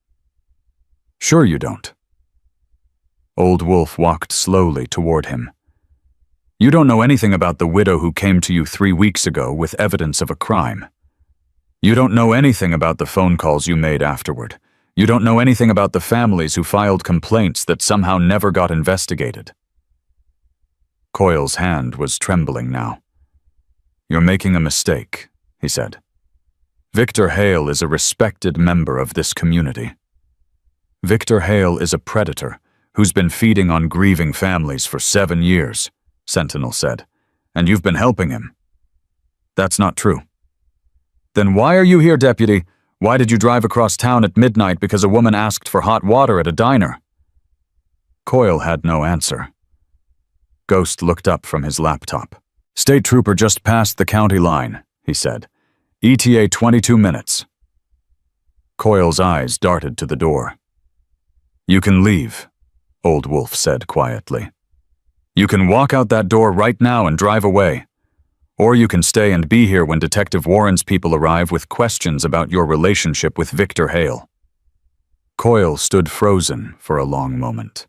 "Sure you don't." Old Wolf walked slowly toward him. "You don't know anything about the widow who came to you 3 weeks ago with evidence of a crime. You don't know anything about the phone calls you made afterward. You don't know anything about the families who filed complaints that somehow never got investigated." Coyle's hand was trembling now. "You're making a mistake," he said. "Victor Hale is a respected member of this community. Victor Hale is a predator who's been feeding on grieving families for 7 years, Sentinel said, and you've been helping him." "That's not true." "Then why are you here, Deputy? Why did you drive across town at midnight because a woman asked for hot water at a diner?" Coyle had no answer. Ghost looked up from his laptop. "State trooper just passed the county line," he said. "ETA 22 minutes. Coyle's eyes darted to the door. "You can leave," Old Wolf said quietly. "You can walk out that door right now and drive away. Or you can stay and be here when Detective Warren's people arrive with questions about your relationship with Victor Hale." Coyle stood frozen for a long moment.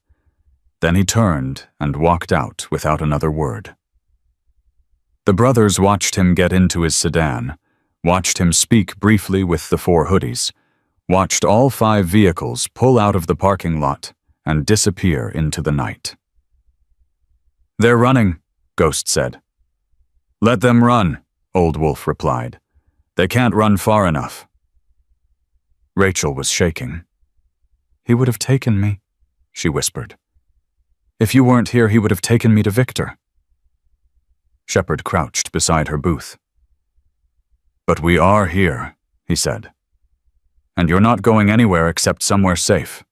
Then he turned and walked out without another word. The brothers watched him get into his sedan, watched him speak briefly with the 4 hoodies, watched all 5 vehicles pull out of the parking lot and disappear into the night. "They're running," Ghost said. "Let them run," Old Wolf replied. "They can't run far enough." Rachel was shaking. "He would have taken me," she whispered. "If you weren't here, he would have taken me to Victor." Shepard crouched beside her booth. "But we are here," he said. "And you're not going anywhere except somewhere safe."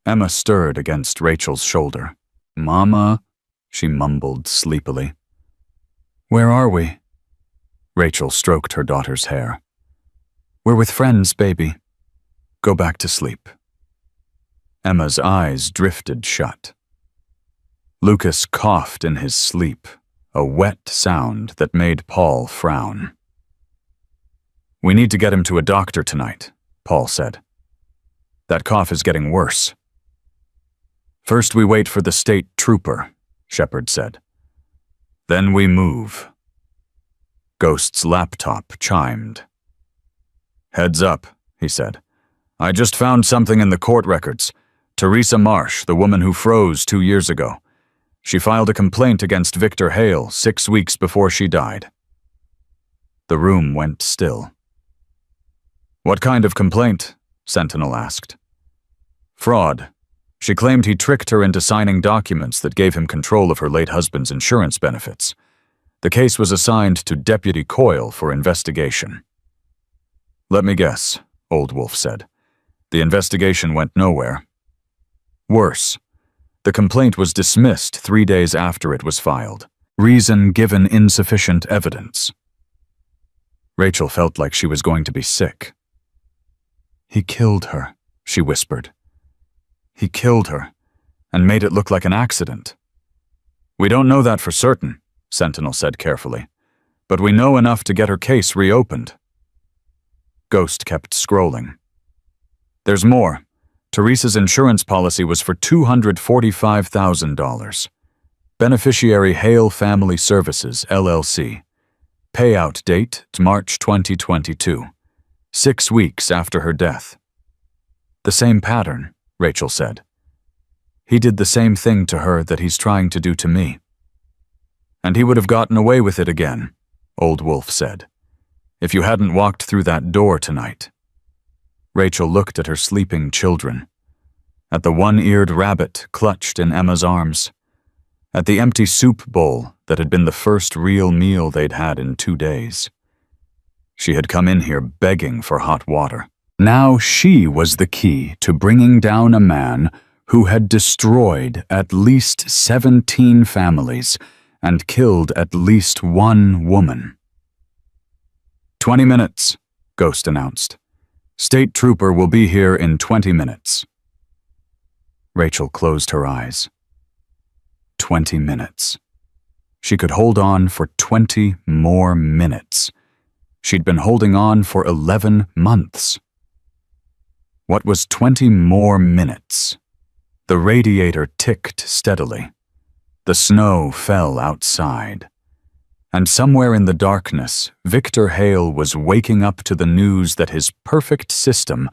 Emma stirred against Rachel's shoulder. "Mama," she mumbled sleepily. "Where are we?" Rachel stroked her daughter's hair. "We're with friends, baby. Go back to sleep." Emma's eyes drifted shut. Lucas coughed in his sleep, a wet sound that made Paul frown. "We need to get him to a doctor tonight," Paul said. "That cough is getting worse." "First we wait for the state trooper," Shepard said. "Then we move." Ghost's laptop chimed. "Heads up," he said. "I just found something in the court records. Teresa Marsh, the woman who froze 2 years ago. She filed a complaint against Victor Hale 6 weeks before she died." The room went still. "What kind of complaint?" Sentinel asked. "Fraud. She claimed he tricked her into signing documents that gave him control of her late husband's insurance benefits. The case was assigned to Deputy Coyle for investigation." "Let me guess," Old Wolf said. "The investigation went nowhere." "Worse. The complaint was dismissed 3 days after it was filed. Reason given insufficient evidence." Rachel felt like she was going to be sick. "He killed her," she whispered. "He killed her, and made it look like an accident." "We don't know that for certain," Sentinel said carefully, "but we know enough to get her case reopened." Ghost kept scrolling. "There's more. Teresa's insurance policy was for $245,000. Beneficiary Hale Family Services, LLC. Payout date, March 2022. 6 weeks after her death." "The same pattern," Rachel said. "He did the same thing to her that he's trying to do to me." And he would have gotten away with it again, Old Wolf said, if you hadn't walked through that door tonight. Rachel looked at her sleeping children, at the one-eared rabbit clutched in Emma's arms, at the empty soup bowl that had been the first real meal they'd had in 2 days. She had come in here begging for hot water. Now she was the key to bringing down a man who had destroyed at least 17 families and killed at least 1 woman. 20 minutes, Ghost announced. State Trooper will be here in 20 minutes. Rachel closed her eyes. 20 minutes. She could hold on for 20 more minutes. She'd been holding on for 11 months. What was 20 more minutes? The radiator ticked steadily. The snow fell outside. And somewhere in the darkness, Victor Hale was waking up to the news that his perfect system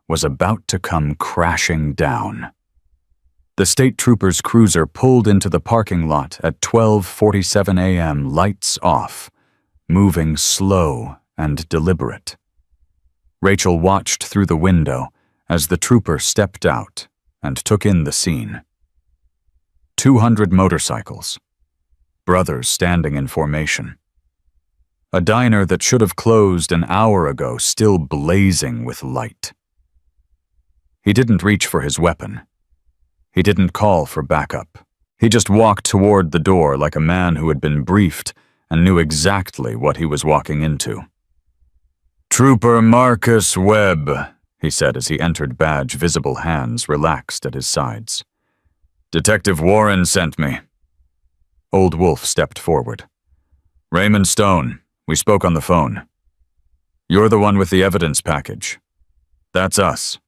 was about to come crashing down. The state trooper's cruiser pulled into the parking lot at 12:47 a.m., lights off, moving slow and deliberate. Rachel watched through the window as the trooper stepped out and took in the scene. 200 motorcycles. Brothers standing in formation. A diner that should have closed an hour ago still blazing with light. He didn't reach for his weapon. He didn't call for backup. He just walked toward the door like a man who had been briefed and knew exactly what he was walking into. "Trooper Marcus Webb," he said as he entered, badge visible, hands relaxed at his sides. "Detective Warren sent me." Old Wolf stepped forward. "Raymond Stone, we spoke on the phone. You're the one with the evidence package. That's us."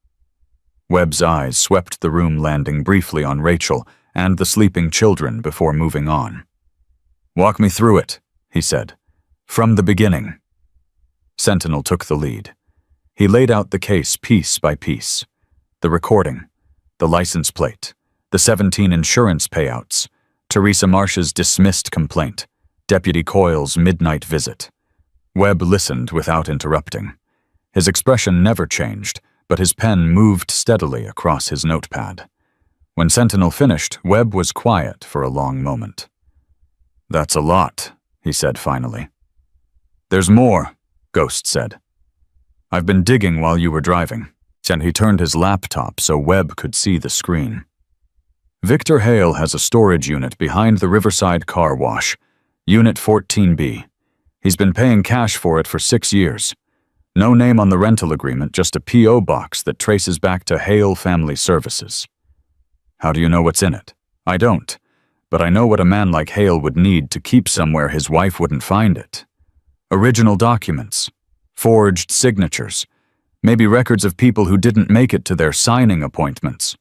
Webb's eyes swept the room, landing briefly on Rachel and the sleeping children before moving on. "Walk me through it," he said. "From the beginning." Sentinel took the lead. He laid out the case piece by piece. The recording, the license plate, the 17 insurance payouts, Teresa Marsh's dismissed complaint, Deputy Coyle's midnight visit. Webb listened without interrupting. His expression never changed, but his pen moved steadily across his notepad. When Sentinel finished, Webb was quiet for a long moment. "That's a lot," he said finally. "There's more," Ghost said. "I've been digging while you were driving," and he turned his laptop so Webb could see the screen. "Victor Hale has a storage unit behind the Riverside Car Wash, Unit 14B. He's been paying cash for it for 6 years. No name on the rental agreement, just a P.O. box that traces back to Hale Family Services. How do you know what's in it? I don't, but I know what a man like Hale would need to keep somewhere his wife wouldn't find it. Original documents, forged signatures, maybe records of people who didn't make it to their signing appointments."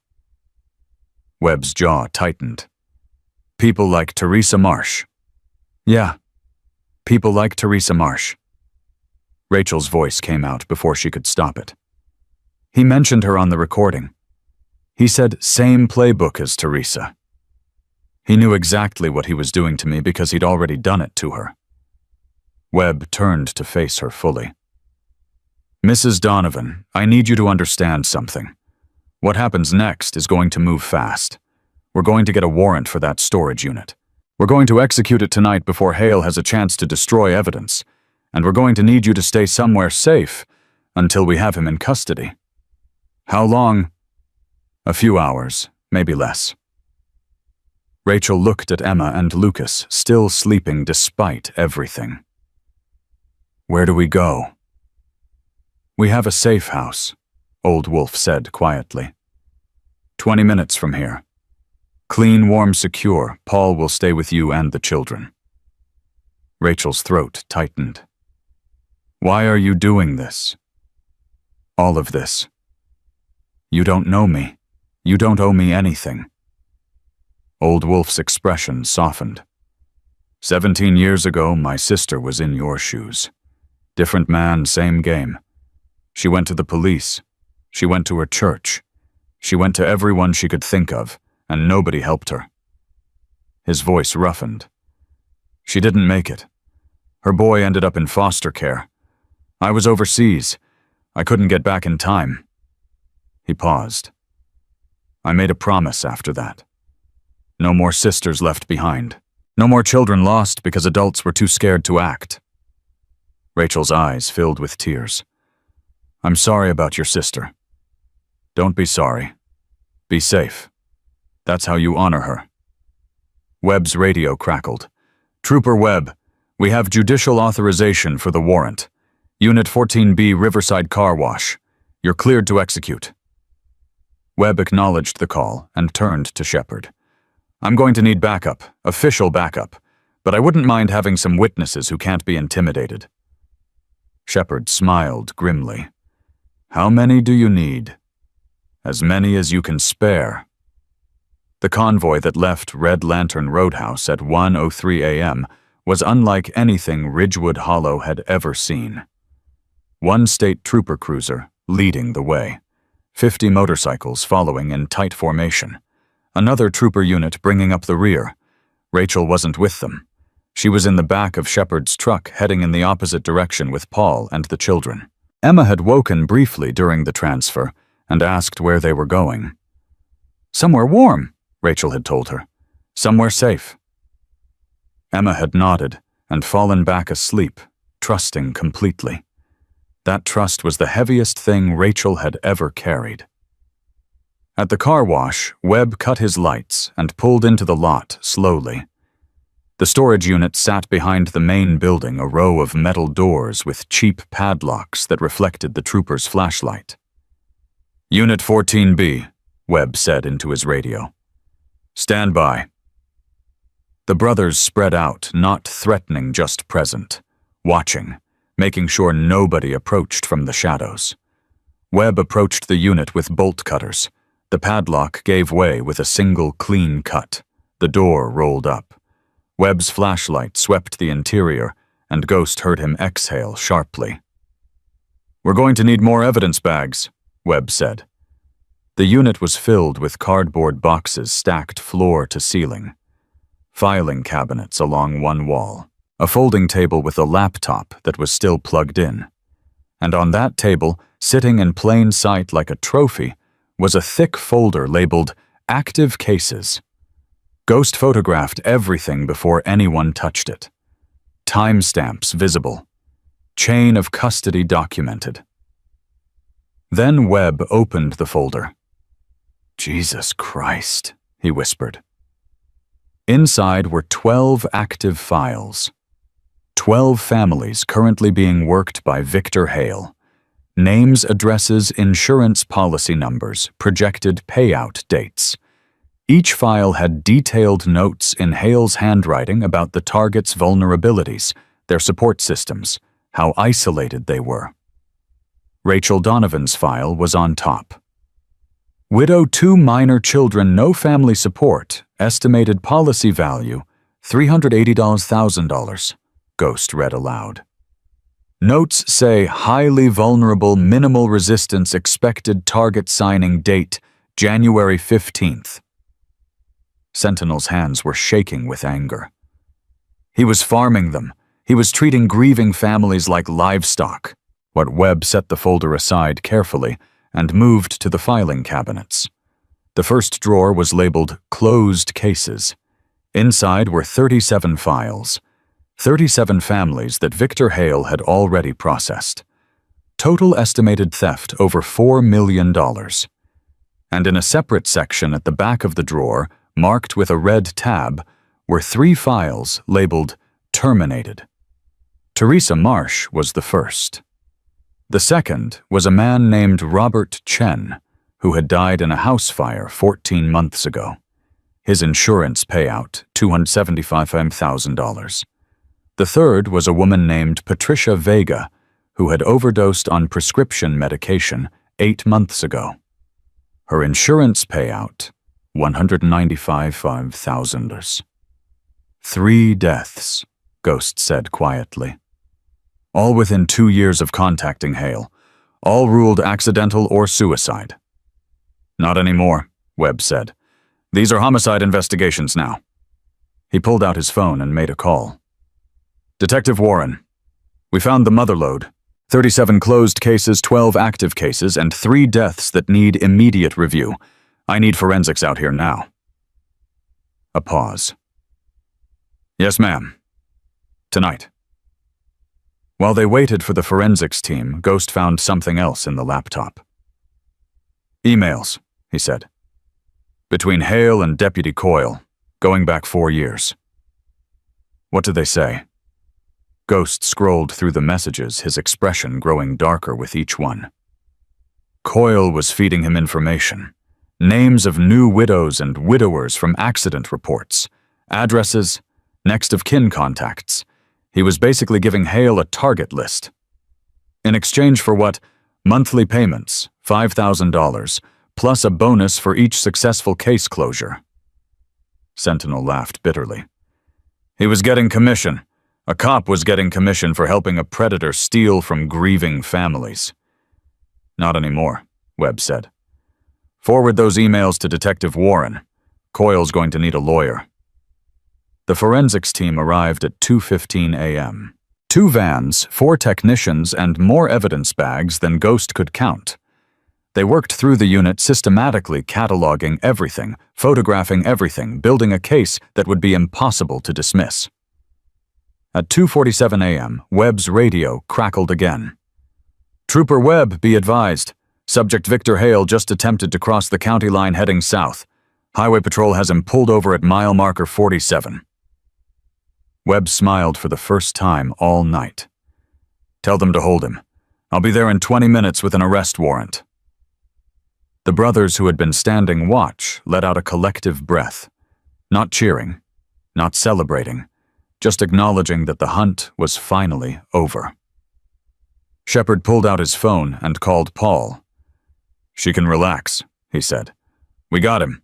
Webb's jaw tightened. "People like Teresa Marsh." "Yeah, people like Teresa Marsh." Rachel's voice came out before she could stop it. "He mentioned her on the recording. He said same playbook as Teresa. He knew exactly what he was doing to me because he'd already done it to her." Webb turned to face her fully. "Mrs. Donovan, I need you to understand something. What happens next is going to move fast. We're going to get a warrant for that storage unit. We're going to execute it tonight before Hale has a chance to destroy evidence, and we're going to need you to stay somewhere safe until we have him in custody." "How long?" "A few hours, maybe less." Rachel looked at Emma and Lucas, still sleeping despite everything. "Where do we go?" "We have a safe house," Old Wolf said quietly. 20 minutes from here. Clean, warm, secure. Paul will stay with you and the children." Rachel's throat tightened. "Why are you doing this?" "All of this. You don't know me. You don't owe me anything." Old Wolf's expression softened. 17 years ago, my sister was in your shoes. Different man, same game. She went to the police. She went to her church. She went to everyone she could think of, and nobody helped her." His voice roughened. She didn't make it. Her boy ended up in foster care. I was overseas. I couldn't get back in time." He paused. "I made a promise after that. No more sisters left behind. No more children lost because adults were too scared to act." Rachel's eyes filled with tears. "I'm sorry about your sister. Don't be sorry. Be safe. That's how you honor her." Webb's radio crackled. "Trooper Webb, we have judicial authorization for the warrant. Unit 14B, Riverside Car Wash. You're cleared to execute." Webb acknowledged the call and turned to Shepard. "I'm going to need backup, official backup, but I wouldn't mind having some witnesses who can't be intimidated." Shepard smiled grimly. "How many do you need?" "As many as you can spare." The convoy that left Red Lantern Roadhouse at 1:03 a.m. was unlike anything Ridgewood Hollow had ever seen. One state trooper cruiser leading the way, 50 motorcycles following in tight formation, another trooper unit bringing up the rear. Rachel wasn't with them. She was in the back of Shepard's truck heading in the opposite direction with Paul and the children. Emma had woken briefly during the transfer and asked where they were going. "Somewhere warm," Rachel had told her. "Somewhere safe." Emma had nodded and fallen back asleep, trusting completely. That trust was the heaviest thing Rachel had ever carried. At the car wash, Webb cut his lights and pulled into the lot slowly. The storage unit sat behind the main building, a row of metal doors with cheap padlocks that reflected the trooper's flashlight. "Unit 14B, Webb said into his radio. "Stand by." The brothers spread out, not threatening, just present, watching, making sure nobody approached from the shadows. Webb approached the unit with bolt cutters. The padlock gave way with a single clean cut. The door rolled up. Webb's flashlight swept the interior, and Ghost heard him exhale sharply. "We're going to need more evidence bags," Webb said. The unit was filled with cardboard boxes stacked floor to ceiling. Filing cabinets along one wall. A folding table with a laptop that was still plugged in. And on that table, sitting in plain sight like a trophy, was a thick folder labeled "Active Cases." Ghost photographed everything before anyone touched it. Timestamps visible. Chain of custody documented. Then Webb opened the folder. "Jesus Christ," he whispered. Inside were 12 active files. 12 families currently being worked by Victor Hale. Names, addresses, insurance policy numbers, projected payout dates. Each file had detailed notes in Hale's handwriting about the target's vulnerabilities, their support systems, how isolated they were. Rachel Donovan's file was on top. "Widow, 2 minor children, no family support, estimated policy value, $380,000, Ghost read aloud. "Notes say highly vulnerable, minimal resistance, expected target signing date, January 15th. Sentinel's hands were shaking with anger. He was farming them. He was treating grieving families like livestock. What Webb set the folder aside carefully and moved to the filing cabinets. The first drawer was labeled Closed Cases. Inside were 37 files, 37 families that Victor Hale had already processed. Total estimated theft over $4 million. And in a separate section at the back of the drawer, marked with a red tab, were 3 files labeled Terminated. Teresa Marsh was the first. The second was a man named Robert Chen, who had died in a house fire 14 months ago. His insurance payout, $275,000. The third was a woman named Patricia Vega, who had overdosed on prescription medication 8 months ago. Her insurance payout, $195,000. 3 deaths, Ghost said quietly. All within 2 years of contacting Hale, all ruled accidental or suicide. Not anymore, Webb said. These are homicide investigations now. He pulled out his phone and made a call. Detective Warren, we found the motherlode. 37 closed cases, 12 active cases, and 3 deaths that need immediate review. I need forensics out here now. A pause. Yes, ma'am. Tonight. While they waited for the forensics team, Ghost found something else in the laptop. Emails, he said. Between Hale and Deputy Coyle, going back 4 years. What did they say? Ghost scrolled through the messages, his expression growing darker with each one. Coyle was feeding him information. Names of new widows and widowers from accident reports. Addresses, next of kin contacts. He was basically giving Hale a target list. In exchange for what? Monthly payments, $5,000, plus a bonus for each successful case closure. Sentinel laughed bitterly. He was getting commission. A cop was getting commission for helping a predator steal from grieving families. Not anymore, Webb said. Forward those emails to Detective Warren. Coyle's going to need a lawyer. The forensics team arrived at 2:15 a.m. 2 vans, 4 technicians, and more evidence bags than Ghost could count. They worked through the unit systematically cataloging everything, photographing everything, building a case that would be impossible to dismiss. At 2:47 a.m., Webb's radio crackled again. Trooper Webb, be advised. Subject Victor Hale just attempted to cross the county line heading south. Highway Patrol has him pulled over at mile marker 47. Webb smiled for the first time all night. Tell them to hold him. I'll be there in 20 minutes with an arrest warrant. The brothers who had been standing watch let out a collective breath. Not cheering, not celebrating, just acknowledging that the hunt was finally over. Shepard pulled out his phone and called Paul. She can relax, he said. We got him.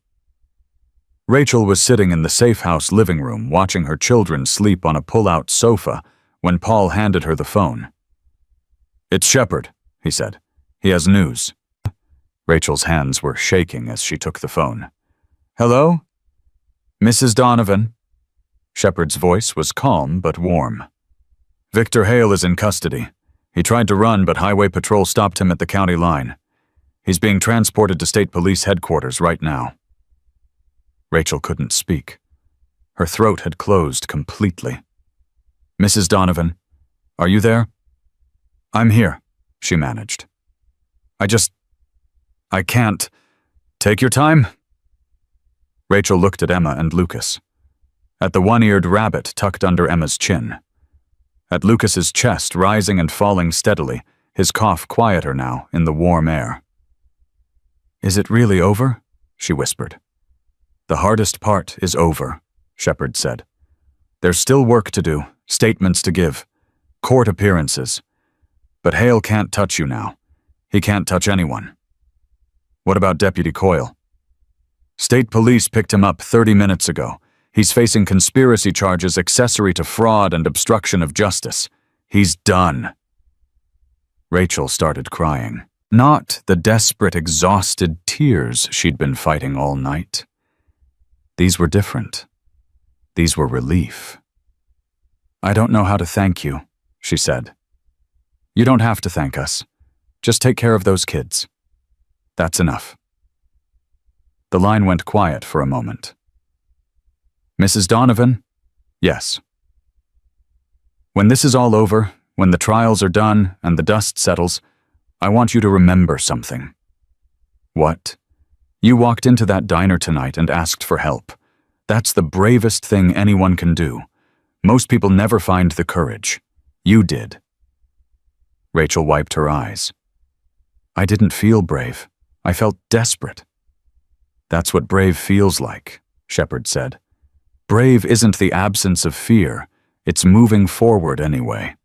Rachel was sitting in the safe house living room watching her children sleep on a pull-out sofa when Paul handed her the phone. It's Shepard, he said. He has news. Rachel's hands were shaking as she took the phone. Hello? Mrs. Donovan. Shepard's voice was calm but warm. Victor Hale is in custody. He tried to run, but Highway Patrol stopped him at the county line. He's being transported to State Police headquarters right now. Rachel couldn't speak. Her throat had closed completely. Mrs. Donovan, are you there? I'm here, she managed. I can't. Take your time. Rachel looked at Emma and Lucas. At the one-eared rabbit tucked under Emma's chin. At Lucas's chest rising and falling steadily, his cough quieter now in the warm air. Is it really over? She whispered. The hardest part is over, Shepard said. There's still work to do, statements to give, court appearances. But Hale can't touch you now. He can't touch anyone. What about Deputy Coyle? State Police picked him up 30 minutes ago. He's facing conspiracy charges accessory to fraud and obstruction of justice. He's done. Rachel started crying. Not the desperate, exhausted tears she'd been fighting all night. These were different. These were relief. I don't know how to thank you, she said. You don't have to thank us. Just take care of those kids. That's enough. The line went quiet for a moment. Mrs. Donovan? Yes. When this is all over, when the trials are done and the dust settles, I want you to remember something. What? You walked into that diner tonight and asked for help. That's the bravest thing anyone can do. Most people never find the courage. You did. Rachel wiped her eyes. I didn't feel brave. I felt desperate. That's what brave feels like, Shepard said. Brave isn't the absence of fear. It's moving forward anyway.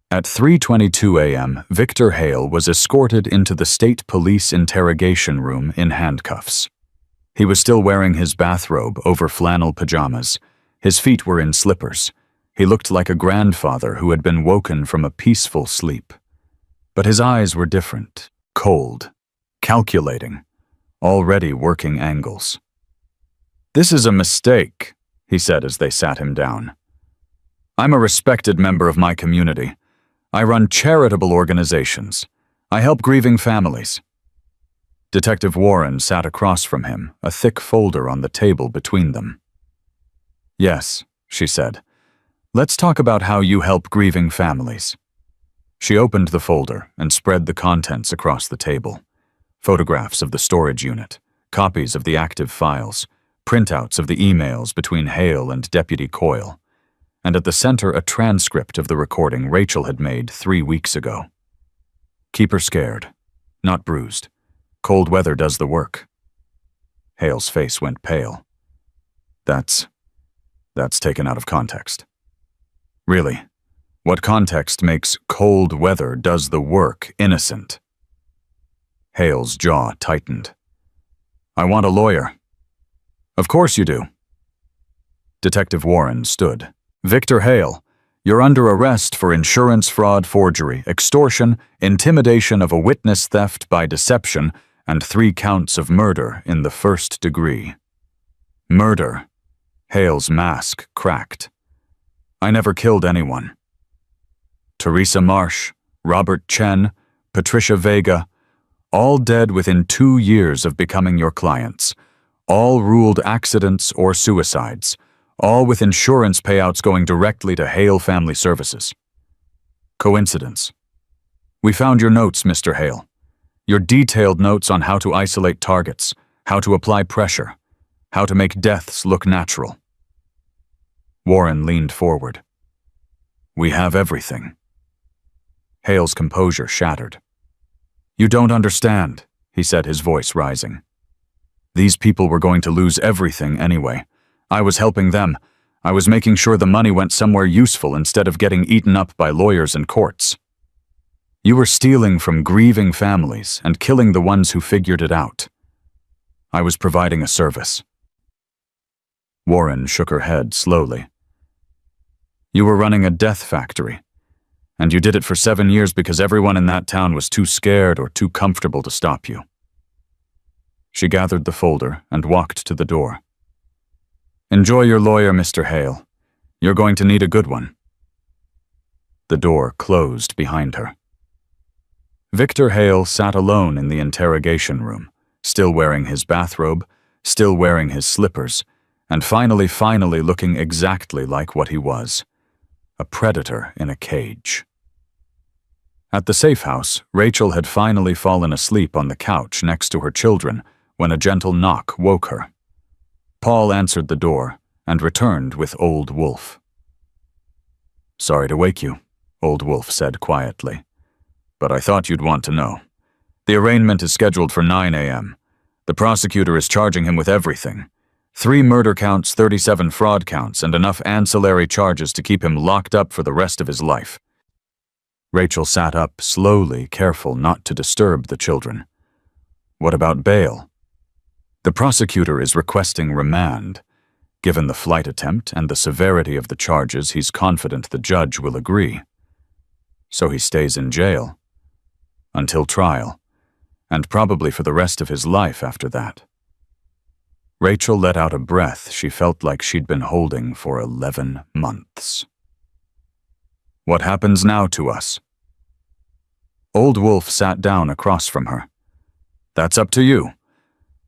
At 3:22 a.m., Victor Hale was escorted into the State Police interrogation room in handcuffs. He was still wearing his bathrobe over flannel pajamas. His feet were in slippers. He looked like a grandfather who had been woken from a peaceful sleep. But his eyes were different, cold, calculating, already working angles. This is a mistake, he said as they sat him down. I'm a respected member of my community. I run charitable organizations. I help grieving families. Detective Warren sat across from him, a thick folder on the table between them. Yes, she said. Let's talk about how you help grieving families. She opened the folder and spread the contents across the table. Photographs of the storage unit, copies of the active files, printouts of the emails between Hale and Deputy Coyle, and at the center a transcript of the recording Rachel had made 3 weeks ago. Keep her scared, not bruised. Cold weather does the work. Hale's face went pale. That's taken out of context. Really, what context makes cold weather does the work innocent? Hale's jaw tightened. I want a lawyer. Of course you do. Detective Warren stood. Victor Hale, you're under arrest for insurance fraud, forgery, extortion, intimidation of a witness, theft by deception, and 3 counts of murder in the 1st degree. Murder. Hale's mask cracked. I never killed anyone. Teresa Marsh, Robert Chen, Patricia Vega, all dead within 2 years of becoming your clients, all ruled accidents or suicides, all with insurance payouts going directly to Hale Family Services. Coincidence. We found your notes, Mr. Hale. Your detailed notes on how to isolate targets, how to apply pressure, how to make deaths look natural. Warren leaned forward. We have everything. Hale's composure shattered. You don't understand, he said, his voice rising. These people were going to lose everything anyway. I was helping them. I was making sure the money went somewhere useful instead of getting eaten up by lawyers and courts. You were stealing from grieving families and killing the ones who figured it out. I was providing a service. Warren shook her head slowly. You were running a death factory, and you did it for 7 years because everyone in that town was too scared or too comfortable to stop you. She gathered the folder and walked to the door. Enjoy your lawyer, Mr. Hale. You're going to need a good one. The door closed behind her. Victor Hale sat alone in the interrogation room, still wearing his bathrobe, still wearing his slippers, and finally looking exactly like what he was, a predator in a cage. At the safe house, Rachel had finally fallen asleep on the couch next to her children when a gentle knock woke her. Paul answered the door and returned with Old Wolf. Sorry to wake you, Old Wolf said quietly, but I thought you'd want to know. The arraignment is scheduled for 9 a.m. The prosecutor is charging him with everything. 3 murder counts, 37 fraud counts, and enough ancillary charges to keep him locked up for the rest of his life. Rachel sat up slowly, careful not to disturb the children. What about bail? The prosecutor is requesting remand. Given the flight attempt and the severity of the charges, he's confident the judge will agree. So he stays in jail. Until trial, and probably for the rest of his life after that. Rachel let out a breath she felt like she'd been holding for 11 months. What happens now to us? Old Wolf sat down across from her. That's up to you.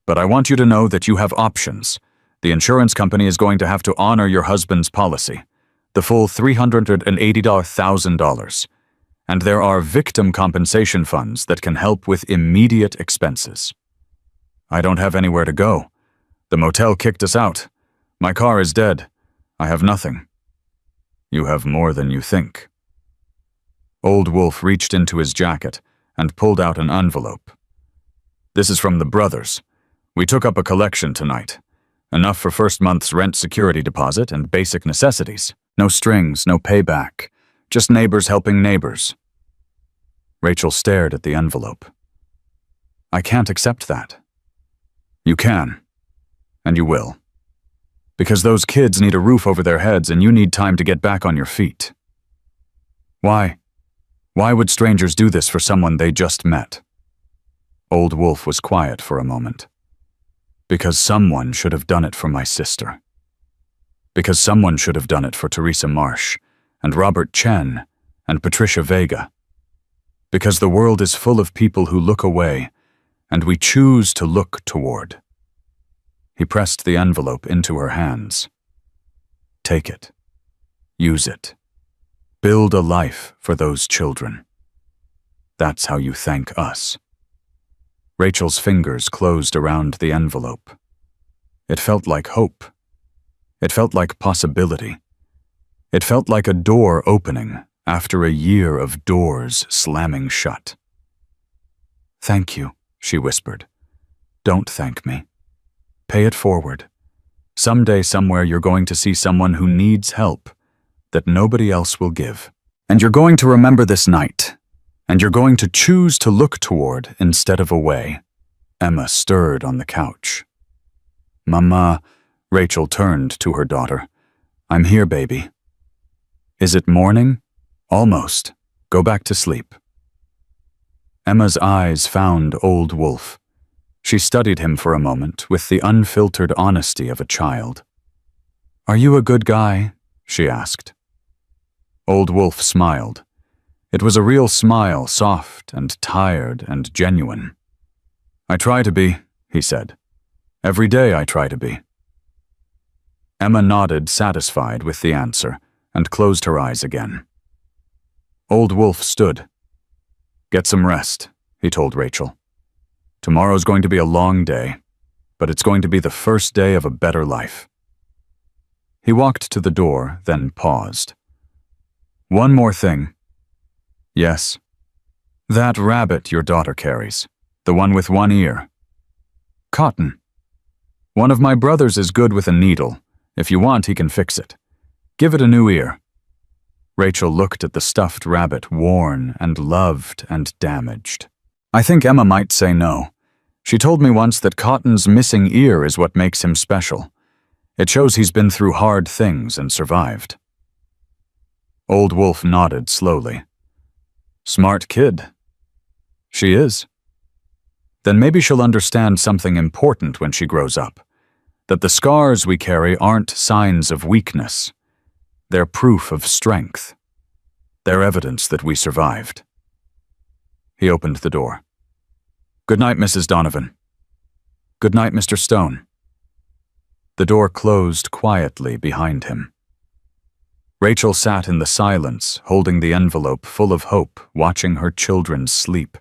But I want you to know that you have options. The insurance company is going to have to honor your husband's policy, the full $380,000. And there are victim compensation funds that can help with immediate expenses. I don't have anywhere to go. The motel kicked us out. My car is dead. I have nothing. You have more than you think. Old Wolf reached into his jacket and pulled out an envelope. This is from the brothers. We took up a collection tonight. Enough for first month's rent security deposit and basic necessities. No strings, no payback. Just neighbors helping neighbors. Rachel stared at the envelope. I can't accept that. You can. And you will. Because those kids need a roof over their heads and you need time to get back on your feet. Why? Why would strangers do this for someone they just met? Old Wolf was quiet for a moment. Because someone should have done it for my sister. Because someone should have done it for Teresa Marsh, and Robert Chen, and Patricia Vega. Because the world is full of people who look away, and we choose to look toward. He pressed the envelope into her hands. Take it. Use it. Build a life for those children. That's how you thank us. Rachel's fingers closed around the envelope. It felt like hope. It felt like possibility. It felt like a door opening after a year of doors slamming shut. Thank you, she whispered. Don't thank me. Pay it forward. Someday, somewhere, you're going to see someone who needs help that nobody else will give. And you're going to remember this night. And you're going to choose to look toward instead of away. Emma stirred on the couch. Mama, Rachel turned to her daughter. I'm here, baby. Is it morning? Almost. Go back to sleep. Emma's eyes found Old Wolf. She studied him for a moment with the unfiltered honesty of a child. Are you a good guy? She asked. Old Wolf smiled. It was a real smile, soft and tired and genuine. I try to be, he said. Every day I try to be. Emma nodded, satisfied with the answer, and closed her eyes again. Old Wolf stood. Get some rest, he told Rachel. Tomorrow's going to be a long day, but it's going to be the first day of a better life. He walked to the door, then paused. One more thing. Yes. That rabbit your daughter carries, the one with one ear. Cotton. One of my brothers is good with a needle. If you want, he can fix it. Give it a new ear. Rachel looked at the stuffed rabbit, worn and loved and damaged. I think Emma might say no. She told me once that Cotton's missing ear is what makes him special. It shows he's been through hard things and survived. Old Wolf nodded slowly. Smart kid. She is. Then maybe she'll understand something important when she grows up. That the scars we carry aren't signs of weakness. They're proof of strength. They're evidence that we survived. He opened the door. Good night, Mrs. Donovan. Good night, Mr. Stone. The door closed quietly behind him. Rachel sat in the silence, holding the envelope full of hope, watching her children sleep,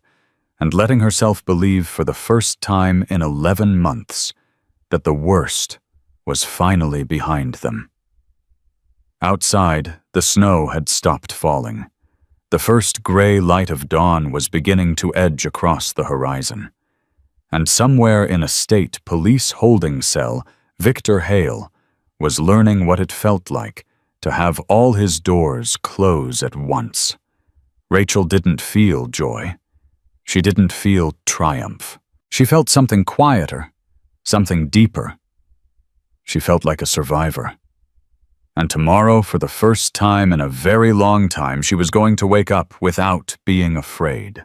and letting herself believe for the first time in 11 months that the worst was finally behind them. Outside, the snow had stopped falling. The first gray light of dawn was beginning to edge across the horizon. And somewhere in a state police holding cell, Victor Hale was learning what it felt like to have all his doors close at once. Rachel didn't feel joy. She didn't feel triumph. She felt something quieter, something deeper. She felt like a survivor. And tomorrow, for the first time in a very long time, she was going to wake up without being afraid.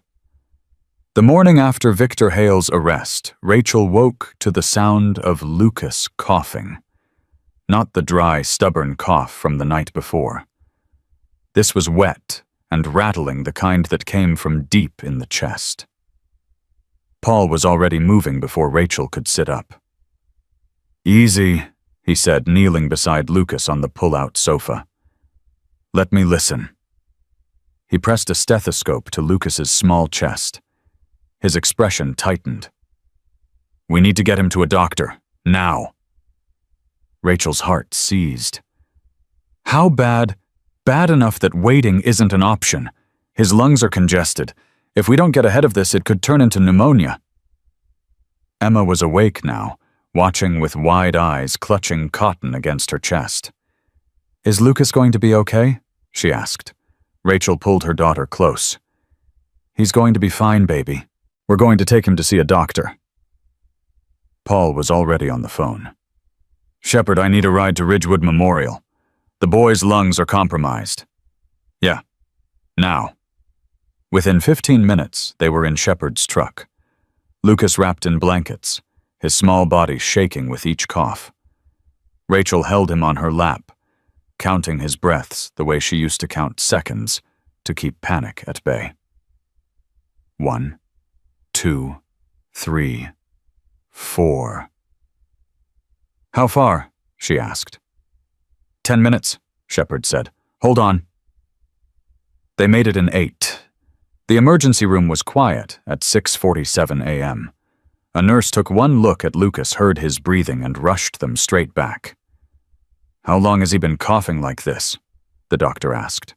The morning after Victor Hale's arrest, Rachel woke to the sound of Lucas coughing. Not the dry, stubborn cough from the night before. This was wet and rattling, the kind that came from deep in the chest. Paul was already moving before Rachel could sit up. Easy, he said, kneeling beside Lucas on the pull-out sofa. Let me listen. He pressed a stethoscope to Lucas's small chest. His expression tightened. We need to get him to a doctor, now. Rachel's heart seized. How bad? Bad enough that waiting isn't an option. His lungs are congested. If we don't get ahead of this, it could turn into pneumonia. Emma was awake now, watching with wide eyes, clutching Cotton against her chest. Is Lucas going to be okay? She asked. Rachel pulled her daughter close. He's going to be fine, baby. We're going to take him to see a doctor. Paul was already on the phone. Shepard, I need a ride to Ridgewood Memorial. The boy's lungs are compromised. Yeah, now. Within 15 minutes, they were in Shepard's truck. Lucas wrapped in blankets, his small body shaking with each cough. Rachel held him on her lap, counting his breaths the way she used to count seconds to keep panic at bay. 1, 2, 3, 4. "How far?" she asked. 10 minutes, Shepard said. "Hold on." They made it in 8. The emergency room was quiet at 6:47 a.m. A nurse took one look at Lucas, heard his breathing, and rushed them straight back. "How long has he been coughing like this?" the doctor asked.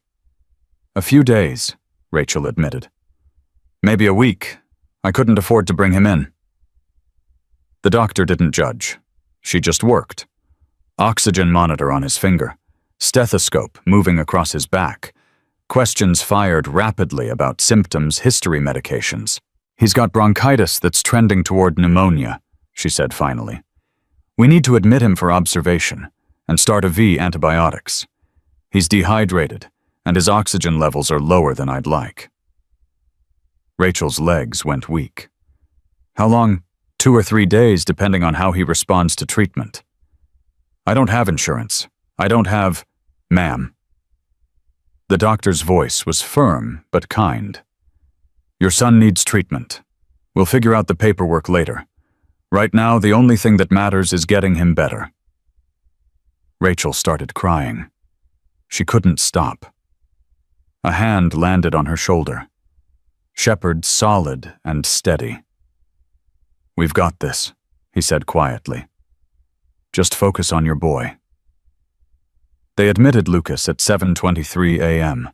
"A few days," Rachel admitted. "Maybe a week. I couldn't afford to bring him in." The doctor didn't judge. She just worked. Oxygen monitor on his finger, stethoscope moving across his back, questions fired rapidly about symptoms, history, medications. "He's got bronchitis that's trending toward pneumonia," she said finally. "We need to admit him for observation and start IV antibiotics. He's dehydrated, and his oxygen levels are lower than I'd like." Rachel's legs went weak. "How long?" 2 or 3 days, depending on how he responds to treatment. "I don't have insurance. I don't have—" "Ma'am." The doctor's voice was firm but kind. "Your son needs treatment. We'll figure out the paperwork later. Right now, the only thing that matters is getting him better." Rachel started crying. She couldn't stop. A hand landed on her shoulder. Shepard, solid and steady. "We've got this," he said quietly. "Just focus on your boy." They admitted Lucas at 7:23 a.m.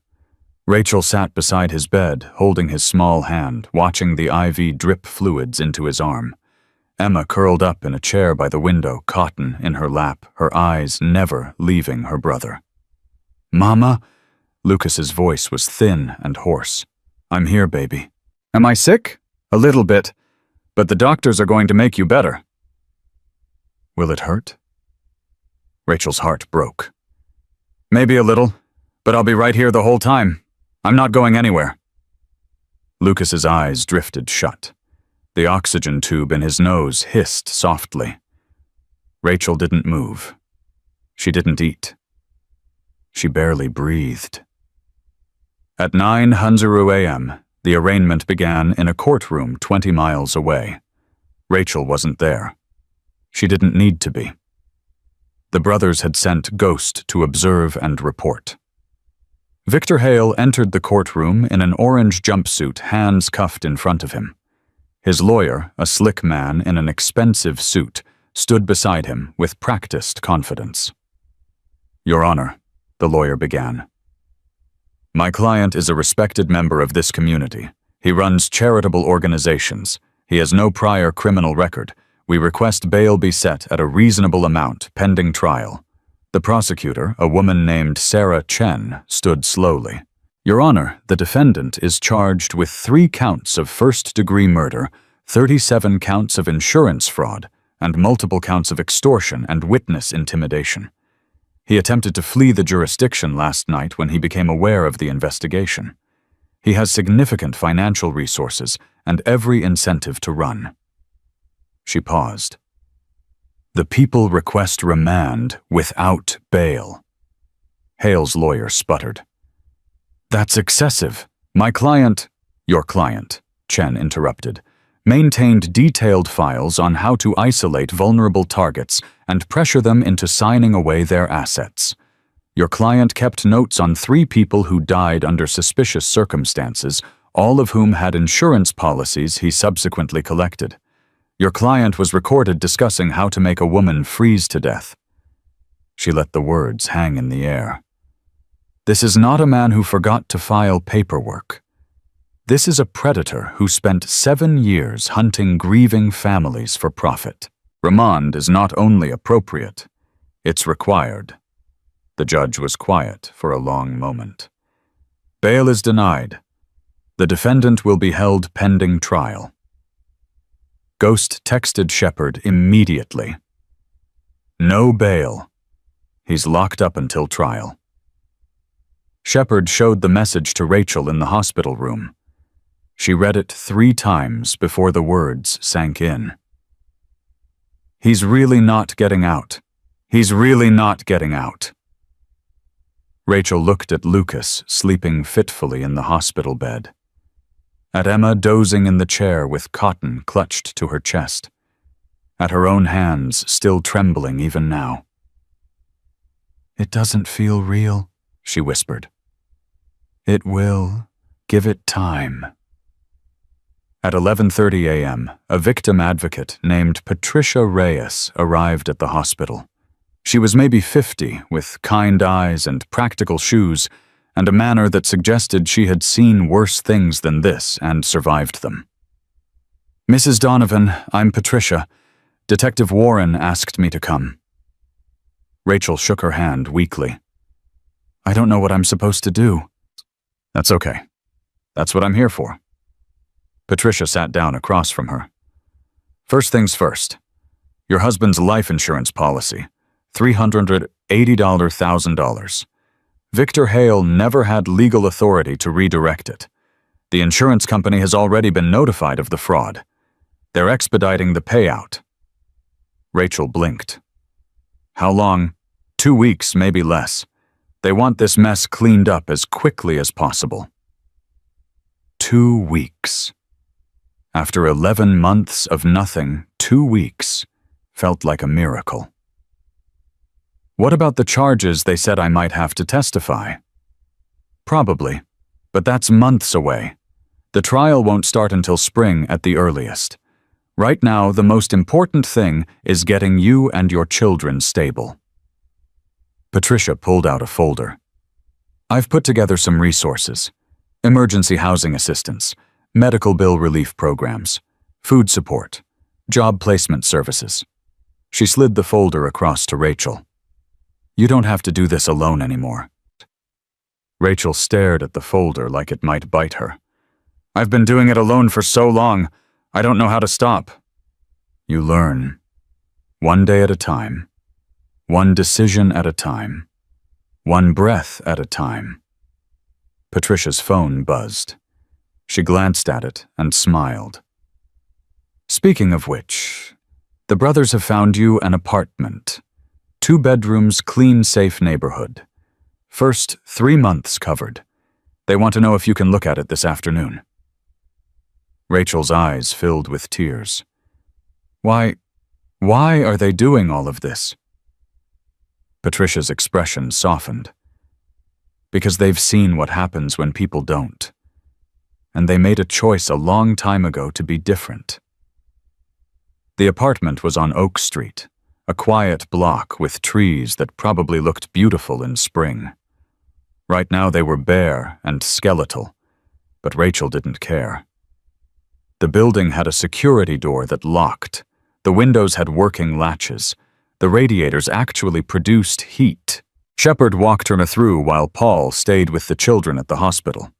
Rachel sat beside his bed, holding his small hand, watching the IV drip fluids into his arm. Emma curled up in a chair by the window, cotton in her lap, her eyes never leaving her brother. "Mama?" Lucas's voice was thin and hoarse. "I'm here, baby." "Am I sick?" "A little bit. But the doctors are going to make you better." "Will it hurt?" Rachel's heart broke. "Maybe a little, but I'll be right here the whole time. I'm not going anywhere." Lucas's eyes drifted shut. The oxygen tube in his nose hissed softly. Rachel didn't move. She didn't eat. She barely breathed. At 9 Hunzuru a.m., the arraignment began in a courtroom 20 miles away. Rachel wasn't there. She didn't need to be. The brothers had sent Ghost to observe and report. Victor Hale entered the courtroom in an orange jumpsuit, hands cuffed in front of him. His lawyer, a slick man in an expensive suit, stood beside him with practiced confidence. "Your Honor," the lawyer began. "My client is a respected member of this community. He runs charitable organizations. He has no prior criminal record. We request bail be set at a reasonable amount pending trial." The prosecutor, a woman named Sarah Chen, stood slowly. "Your Honor, the defendant is charged with 3 counts of first-degree murder, 37 counts of insurance fraud, and multiple counts of extortion and witness intimidation. He attempted to flee the jurisdiction last night when he became aware of the investigation. He has significant financial resources and every incentive to run." She paused. "The people request remand without bail." Hale's lawyer sputtered. "That's excessive. My client—" "Your client," Chen interrupted, "maintained detailed files on how to isolate vulnerable targets and pressure them into signing away their assets. Your client kept notes on 3 people who died under suspicious circumstances, all of whom had insurance policies he subsequently collected. Your client was recorded discussing how to make a woman freeze to death." She let the words hang in the air. "This is not a man who forgot to file paperwork. This is a predator who spent 7 years hunting grieving families for profit. Remand is not only appropriate, it's required." The judge was quiet for a long moment. "Bail is denied. The defendant will be held pending trial." Ghost texted Shepard immediately. "No bail. He's locked up until trial." Shepard showed the message to Rachel in the hospital room. She read it 3 times before the words sank in. "He's really not getting out. He's really not getting out." Rachel looked at Lucas, sleeping fitfully in the hospital bed. At Emma dozing in the chair with cotton clutched to her chest. At her own hands still trembling even now. "It doesn't feel real," she whispered. "It will. Give it time." At 11:30 a.m., a victim advocate named Patricia Reyes arrived at the hospital. She was maybe 50, with kind eyes and practical shoes, and a manner that suggested she had seen worse things than this and survived them. "Mrs. Donovan, I'm Patricia. Detective Warren asked me to come." Rachel shook her hand weakly. "I don't know what I'm supposed to do." "That's okay. That's what I'm here for." Patricia sat down across from her. "First things first. Your husband's life insurance policy, $380,000. Victor Hale never had legal authority to redirect it. The insurance company has already been notified of the fraud. They're expediting the payout." Rachel blinked. "How long?" "2 weeks, maybe less. They want this mess cleaned up as quickly as possible." 2 weeks. After 11 months of nothing, 2 weeks felt like a miracle. "What about the charges they said I might have to testify?" "Probably, but that's months away. The trial won't start until spring at the earliest. Right now, the most important thing is getting you and your children stable." Patricia pulled out a folder. "I've put together some resources. Emergency housing assistance, medical bill relief programs, food support, job placement services." She slid the folder across to Rachel. "You don't have to do this alone anymore." Rachel stared at the folder like it might bite her. "I've been doing it alone for so long, I don't know how to stop." "You learn. One day at a time. One decision at a time. One breath at a time." Patricia's phone buzzed. She glanced at it and smiled. "Speaking of which, the brothers have found you an apartment. 2 bedrooms, clean, safe neighborhood. First 3 months covered. They want to know if you can look at it this afternoon." Rachel's eyes filled with tears. Why are they doing all of this?" Patricia's expression softened. "Because they've seen what happens when people don't. And they made a choice a long time ago to be different." The apartment was on Oak Street, a quiet block with trees that probably looked beautiful in spring. Right now they were bare and skeletal, but Rachel didn't care. The building had a security door that locked. The windows had working latches. The radiators actually produced heat. Shepard walked her through while Paul stayed with the children at the hospital.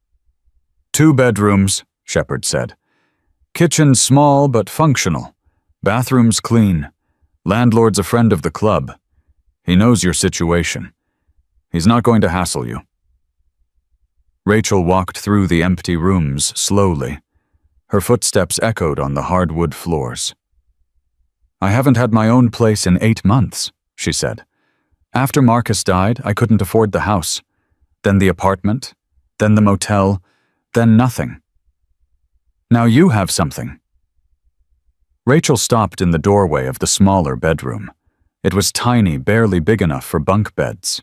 2 bedrooms, Shepard said. "Kitchen small but functional. Bathrooms clean. Landlord's a friend of the club. He knows your situation. He's not going to hassle you." Rachel walked through the empty rooms slowly. Her footsteps echoed on the hardwood floors. "I haven't had my own place in 8 months, she said. "After Marcus died, I couldn't afford the house. Then the apartment, then the motel, then nothing. Now you have something." Rachel stopped in the doorway of the smaller bedroom. It was tiny, barely big enough for bunk beds.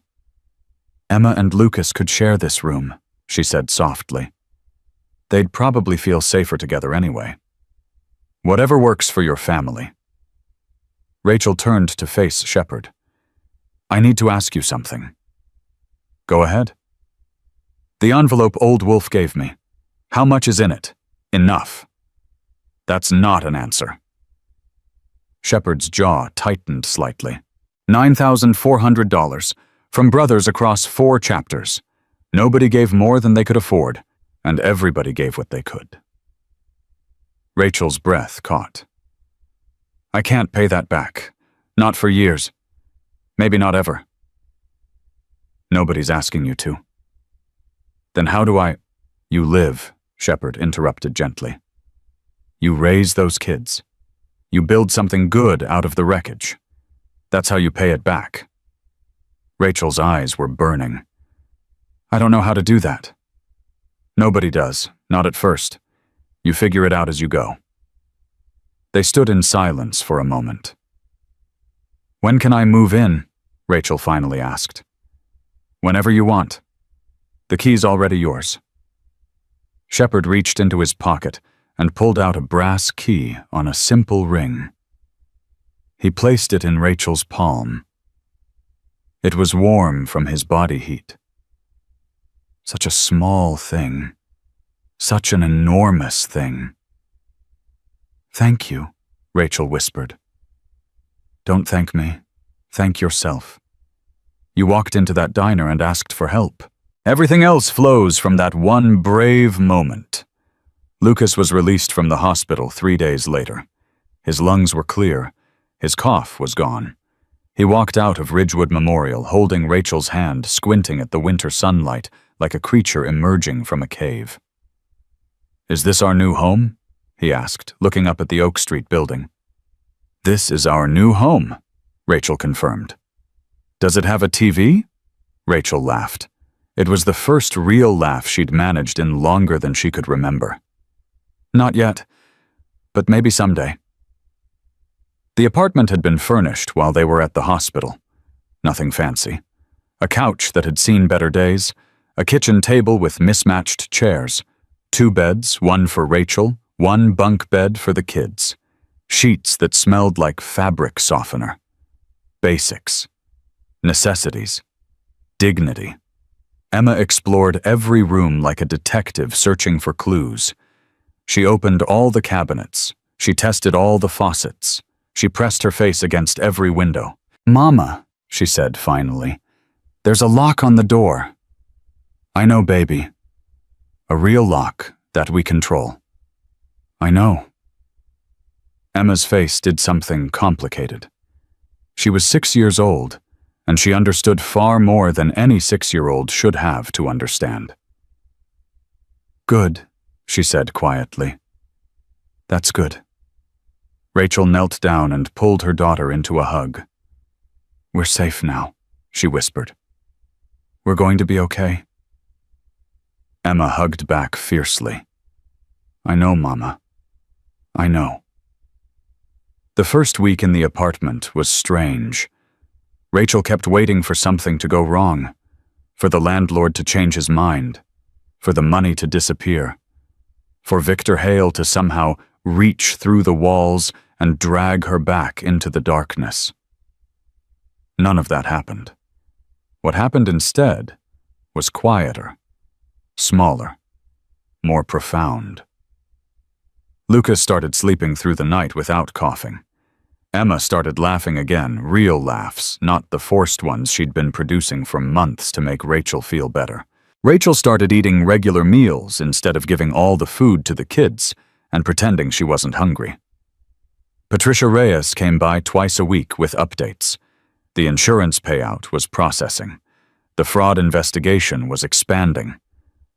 "Emma and Lucas could share this room," she said softly. "They'd probably feel safer together anyway. Whatever works for your family." Rachel turned to face Shepard. "I need to ask you something." "Go ahead." "The envelope Old Wolf gave me. How much is in it? Enough." "That's not an answer." Shepard's jaw tightened slightly. $9,400, from brothers across 4 chapters. Nobody gave more than they could afford, and everybody gave what they could. Rachel's breath caught. "I can't pay that back. Not for years. Maybe not ever." "Nobody's asking you to." "Then how do I—" "You live," Shepard interrupted gently. "You raise those kids. You build something good out of the wreckage. That's how you pay it back." Rachel's eyes were burning. I don't know how to do that. Nobody does, not at first. You figure it out as you go. They stood in silence for a moment. When can I move in? Rachel finally asked. Whenever you want. The key's already yours. Shepard reached into his pocket and pulled out a brass key on a simple ring. He placed it in Rachel's palm. It was warm from his body heat. Such a small thing. Such an enormous thing. Thank you, Rachel whispered. Don't thank me. Thank yourself. You walked into that diner and asked for help. Everything else flows from that one brave moment. Lucas was released from the hospital 3 days later. His lungs were clear. His cough was gone. He walked out of Ridgewood Memorial, holding Rachel's hand, squinting at the winter sunlight like a creature emerging from a cave. Is this our new home? He asked, looking up at the Oak Street building. This is our new home, Rachel confirmed. Does it have a TV? Rachel laughed. It was the first real laugh she'd managed in longer than she could remember. Not yet, but maybe someday. The apartment had been furnished while they were at the hospital. Nothing fancy. A couch that had seen better days, a kitchen table with mismatched chairs, 2 beds, one for Rachel, 1 bunk bed for the kids, sheets that smelled like fabric softener. Basics. Necessities. Dignity. Emma explored every room like a detective searching for clues. She opened all the cabinets. She tested all the faucets. She pressed her face against every window. Mama, she said finally, there's a lock on the door. I know, baby. A real lock that we control. I know. Emma's face did something complicated. She was 6 years old, and she understood far more than any 6-year-old should have to understand. Good, she said quietly. That's good. Rachel knelt down and pulled her daughter into a hug. We're safe now, she whispered. We're going to be okay. Emma hugged back fiercely. I know, Mama. I know. The first week in the apartment was strange. Rachel kept waiting for something to go wrong, for the landlord to change his mind, for the money to disappear, for Victor Hale to somehow reach through the walls and drag her back into the darkness. None of that happened. What happened instead was quieter, smaller, more profound. Lucas started sleeping through the night without coughing. Emma started laughing again, real laughs, not the forced ones she'd been producing for months to make Rachel feel better. Rachel started eating regular meals instead of giving all the food to the kids and pretending she wasn't hungry. Patricia Reyes came by twice a week with updates. The insurance payout was processing. The fraud investigation was expanding.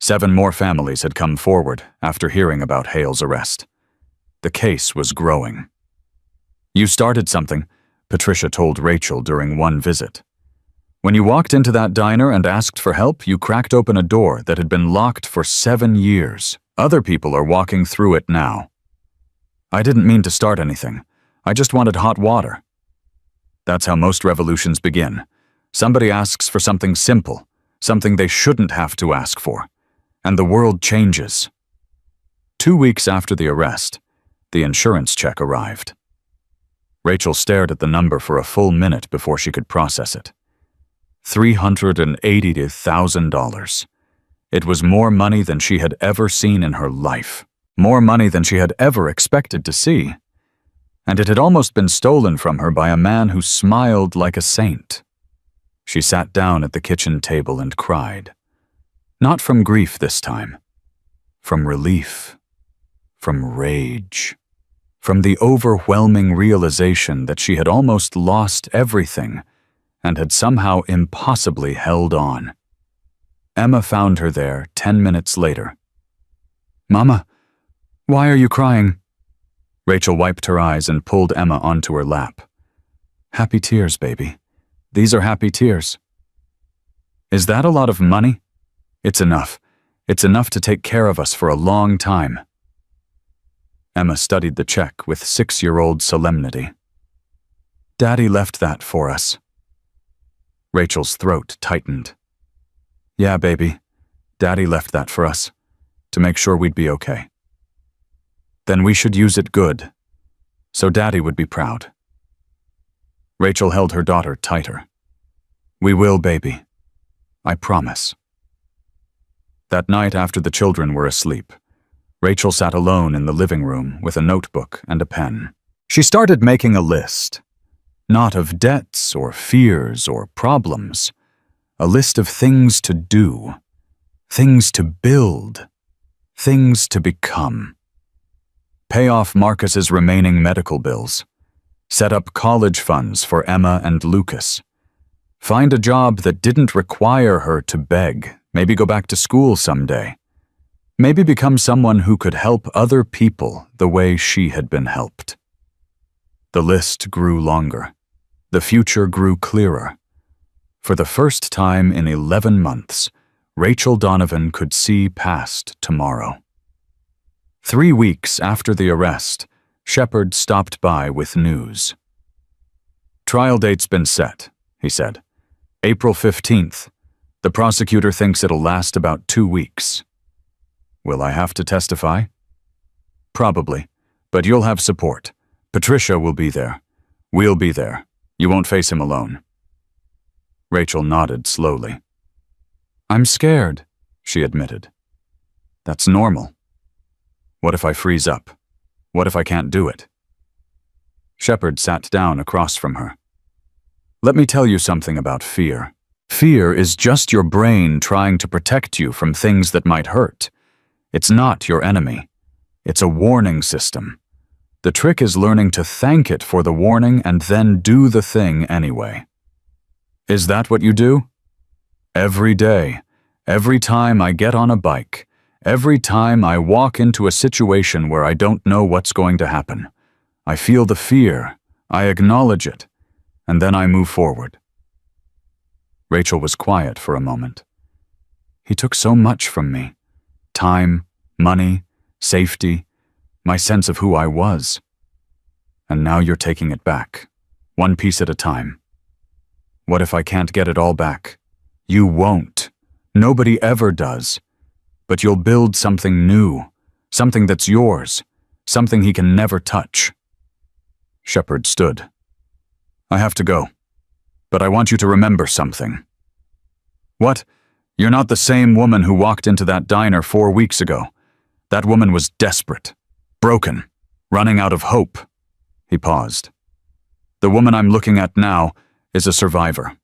7 more families had come forward after hearing about Hale's arrest. The case was growing. You started something, Patricia told Rachel during one visit. When you walked into that diner and asked for help, you cracked open a door that had been locked for 7 years. Other people are walking through it now. I didn't mean to start anything. I just wanted hot water. That's how most revolutions begin. Somebody asks for something simple, something they shouldn't have to ask for, and the world changes. 2 weeks after the arrest, the insurance check arrived. Rachel stared at the number for a full minute before she could process it. $380,000. It was more money than she had ever seen in her life, more money than she had ever expected to see. And it had almost been stolen from her by a man who smiled like a saint. She sat down at the kitchen table and cried. Not from grief this time. From relief. From rage. From the overwhelming realization that she had almost lost everything and had somehow impossibly held on. Emma found her there 10 minutes later. Mama, why are you crying? Rachel wiped her eyes and pulled Emma onto her lap. Happy tears, baby. These are happy tears. Is that a lot of money? It's enough. It's enough to take care of us for a long time. Emma studied the check with 6-year-old solemnity. Daddy left that for us. Rachel's throat tightened. Yeah, baby. Daddy left that for us, to make sure we'd be okay. Then we should use it good, so Daddy would be proud. Rachel held her daughter tighter. We will, baby. I promise. That night after the children were asleep, Rachel sat alone in the living room with a notebook and a pen. She started making a list, not of debts or fears or problems, a list of things to do, things to build, things to become. Pay off Marcus's remaining medical bills. Set up college funds for Emma and Lucas. Find a job that didn't require her to beg. Maybe go back to school someday. Maybe become someone who could help other people the way she had been helped. The list grew longer. The future grew clearer. For the first time in 11 months, Rachel Donovan could see past tomorrow. 3 weeks after the arrest, Shepard stopped by with news. Trial date's been set, he said. April 15th. The prosecutor thinks it'll last about 2 weeks. Will I have to testify? Probably, but you'll have support. Patricia will be there. We'll be there. You won't face him alone. Rachel nodded slowly. I'm scared, she admitted. That's normal. What if I freeze up? What if I can't do it? Shepard sat down across from her. Let me tell you something about fear. Fear is just your brain trying to protect you from things that might hurt. It's not your enemy. It's a warning system. The trick is learning to thank it for the warning and then do the thing anyway. Is that what you do? Every day, every time I get on a bike, every time I walk into a situation where I don't know what's going to happen, I feel the fear, I acknowledge it, and then I move forward. Rachel was quiet for a moment. He took so much from me. Time, money, safety, my sense of who I was. And now you're taking it back, one piece at a time. What if I can't get it all back? You won't. Nobody ever does. But you'll build something new, something that's yours, something he can never touch. Shepard stood. I have to go, but I want you to remember something. What? You're not the same woman who walked into that diner 4 weeks ago. That woman was desperate, broken, running out of hope. He paused. The woman I'm looking at now is a survivor,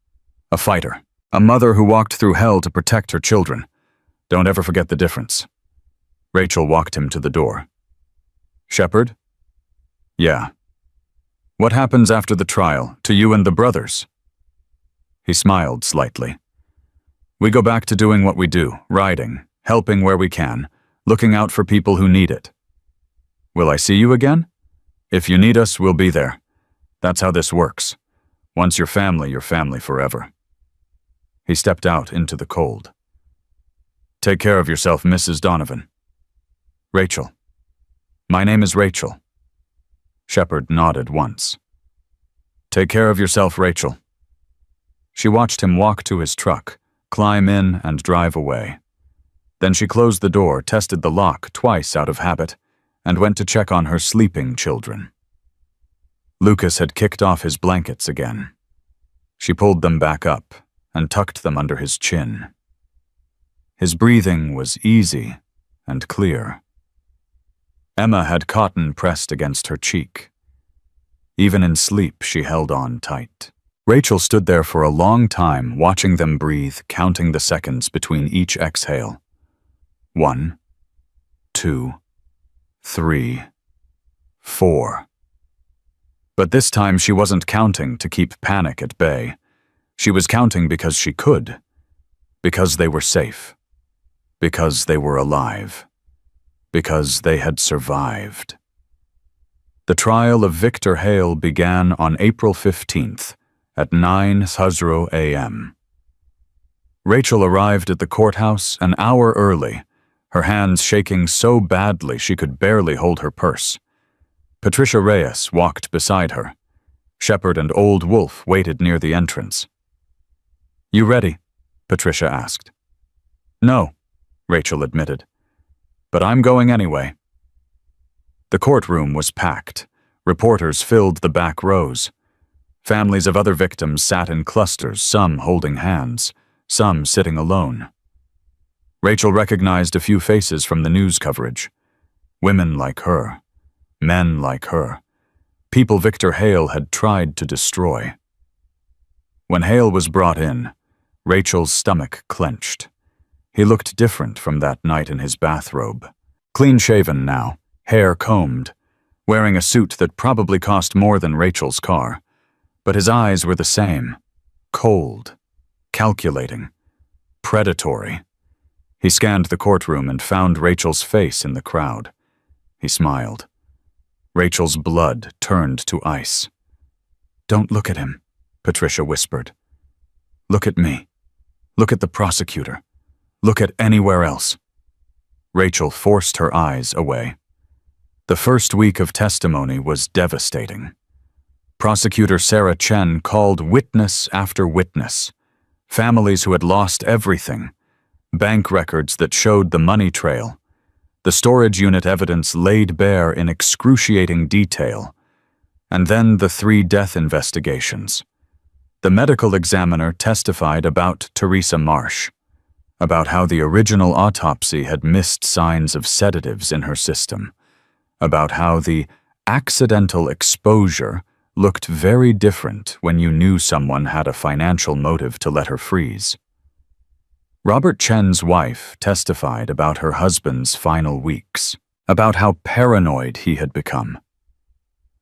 a fighter, a mother who walked through hell to protect her children. Don't ever forget the difference. Rachel walked him to the door. Shepard? Yeah. What happens after the trial, to you and the brothers? He smiled slightly. We go back to doing what we do, riding, helping where we can, looking out for people who need it. Will I see you again? If you need us, we'll be there. That's how this works. Once you're family forever. He stepped out into the cold. Take care of yourself, Mrs. Donovan. Rachel. My name is Rachel. Shepard nodded once. Take care of yourself, Rachel. She watched him walk to his truck, climb in and drive away. Then she closed the door, tested the lock twice out of habit, and went to check on her sleeping children. Lucas had kicked off his blankets again. She pulled them back up and tucked them under his chin. His breathing was easy and clear. Emma had cotton pressed against her cheek. Even in sleep, she held on tight. Rachel stood there for a long time, watching them breathe, counting the seconds between each exhale. 1, 2, 3, 4. But this time she wasn't counting to keep panic at bay. She was counting because she could. Because they were safe. Because they were alive. Because they had survived. The trial of Victor Hale began on April 15th at 9:00 a.m. Rachel arrived at the courthouse an hour early, her hands shaking so badly she could barely hold her purse. Patricia Reyes walked beside her. Shepard and Old Wolf waited near the entrance. "You ready?" Patricia asked. "No," Rachel admitted. "But I'm going anyway." The courtroom was packed. Reporters filled the back rows. Families of other victims sat in clusters, some holding hands, some sitting alone. Rachel recognized a few faces from the news coverage. Women like her. Men like her. People Victor Hale had tried to destroy. When Hale was brought in, Rachel's stomach clenched. He looked different from that night in his bathrobe. Clean-shaven now, hair combed, wearing a suit that probably cost more than Rachel's car. But his eyes were the same. Cold. Calculating. Predatory. He scanned the courtroom and found Rachel's face in the crowd. He smiled. Rachel's blood turned to ice. "Don't look at him," Patricia whispered. "Look at me. Look at the prosecutor. Look at anywhere else." Rachel forced her eyes away. The first week of testimony was devastating. Prosecutor Sarah Chen called witness after witness. Families who had lost everything. Bank records that showed the money trail. The storage unit evidence laid bare in excruciating detail. And then the 3 death investigations. The medical examiner testified about Teresa Marsh, about how the original autopsy had missed signs of sedatives in her system, about how the accidental exposure looked very different when you knew someone had a financial motive to let her freeze. Robert Chen's wife testified about her husband's final weeks, about how paranoid he had become,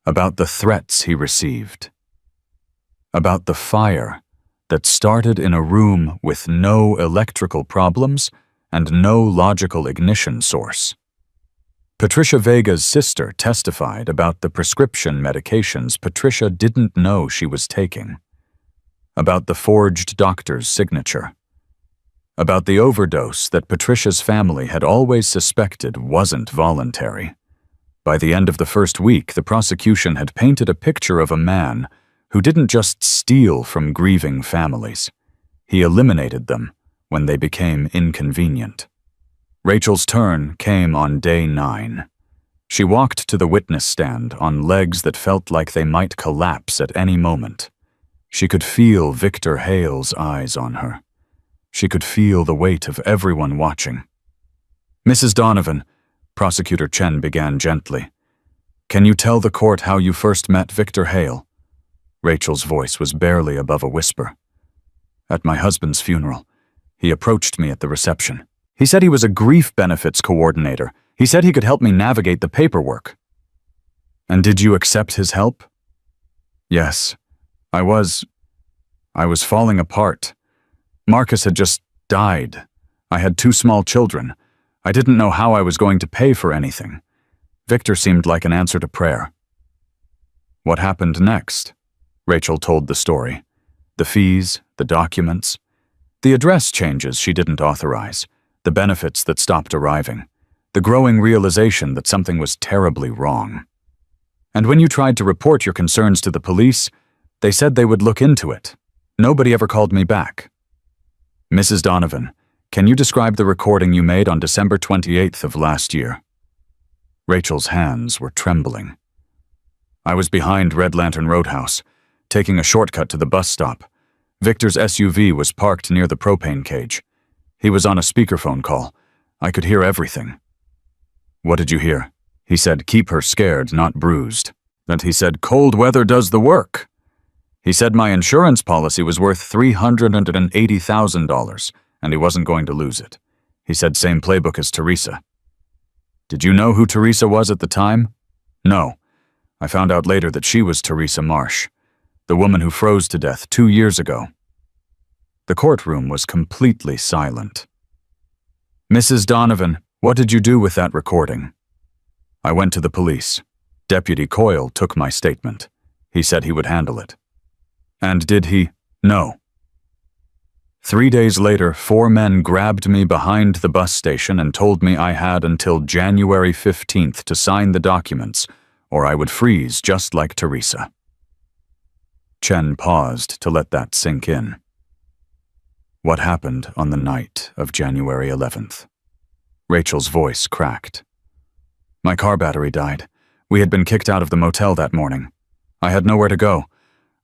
about the threats he received, about the fire that started in a room with no electrical problems and no logical ignition source. Patricia Vega's sister testified about the prescription medications Patricia didn't know she was taking, about the forged doctor's signature, about the overdose that Patricia's family had always suspected wasn't voluntary. By the end of the first week, the prosecution had painted a picture of a man who didn't just steal from grieving families. He eliminated them when they became inconvenient. Rachel's turn came on day 9. She walked to the witness stand on legs that felt like they might collapse at any moment. She could feel Victor Hale's eyes on her. She could feel the weight of everyone watching. "Mrs. Donovan," Prosecutor Chen began gently, "can you tell the court how you first met Victor Hale?" Rachel's voice was barely above a whisper. "At my husband's funeral. He approached me at the reception. He said he was a grief benefits coordinator. He said he could help me navigate the paperwork." "And did you accept his help?" "Yes. I was falling apart. Marcus had just died. I had 2 small children. I didn't know how I was going to pay for anything. Victor seemed like an answer to prayer." "What happened next?" Rachel told the story. The fees, the documents, the address changes she didn't authorize, the benefits that stopped arriving, the growing realization that something was terribly wrong. "And when you tried to report your concerns to the police, they said they would look into it. Nobody ever called me back." "Mrs. Donovan, can you describe the recording you made on December 28th of last year?" Rachel's hands were trembling. "I was behind Red Lantern Roadhouse, taking a shortcut to the bus stop. Victor's SUV was parked near the propane cage. He was on a speakerphone call. I could hear everything." "What did you hear?" He said, "Keep her scared, not bruised." And he said, "Cold weather does the work." He said my insurance policy was worth $380,000, and he wasn't going to lose it. He said same playbook as Teresa. "Did you know who Teresa was at the time?" "No. I found out later that she was Teresa Marsh, the woman who froze to death 2 years ago." The courtroom was completely silent. "Mrs. Donovan, what did you do with that recording?" "I went to the police. Deputy Coyle took my statement. He said he would handle it." "And did he?" "No." 3 days later, 4 men grabbed me behind the bus station and told me I had until January 15th to sign the documents, or I would freeze just like Teresa. Chen paused to let that sink in. What happened on the night of January 11th? Rachel's voice cracked. My car battery died. We had been kicked out of the motel that morning. I had nowhere to go.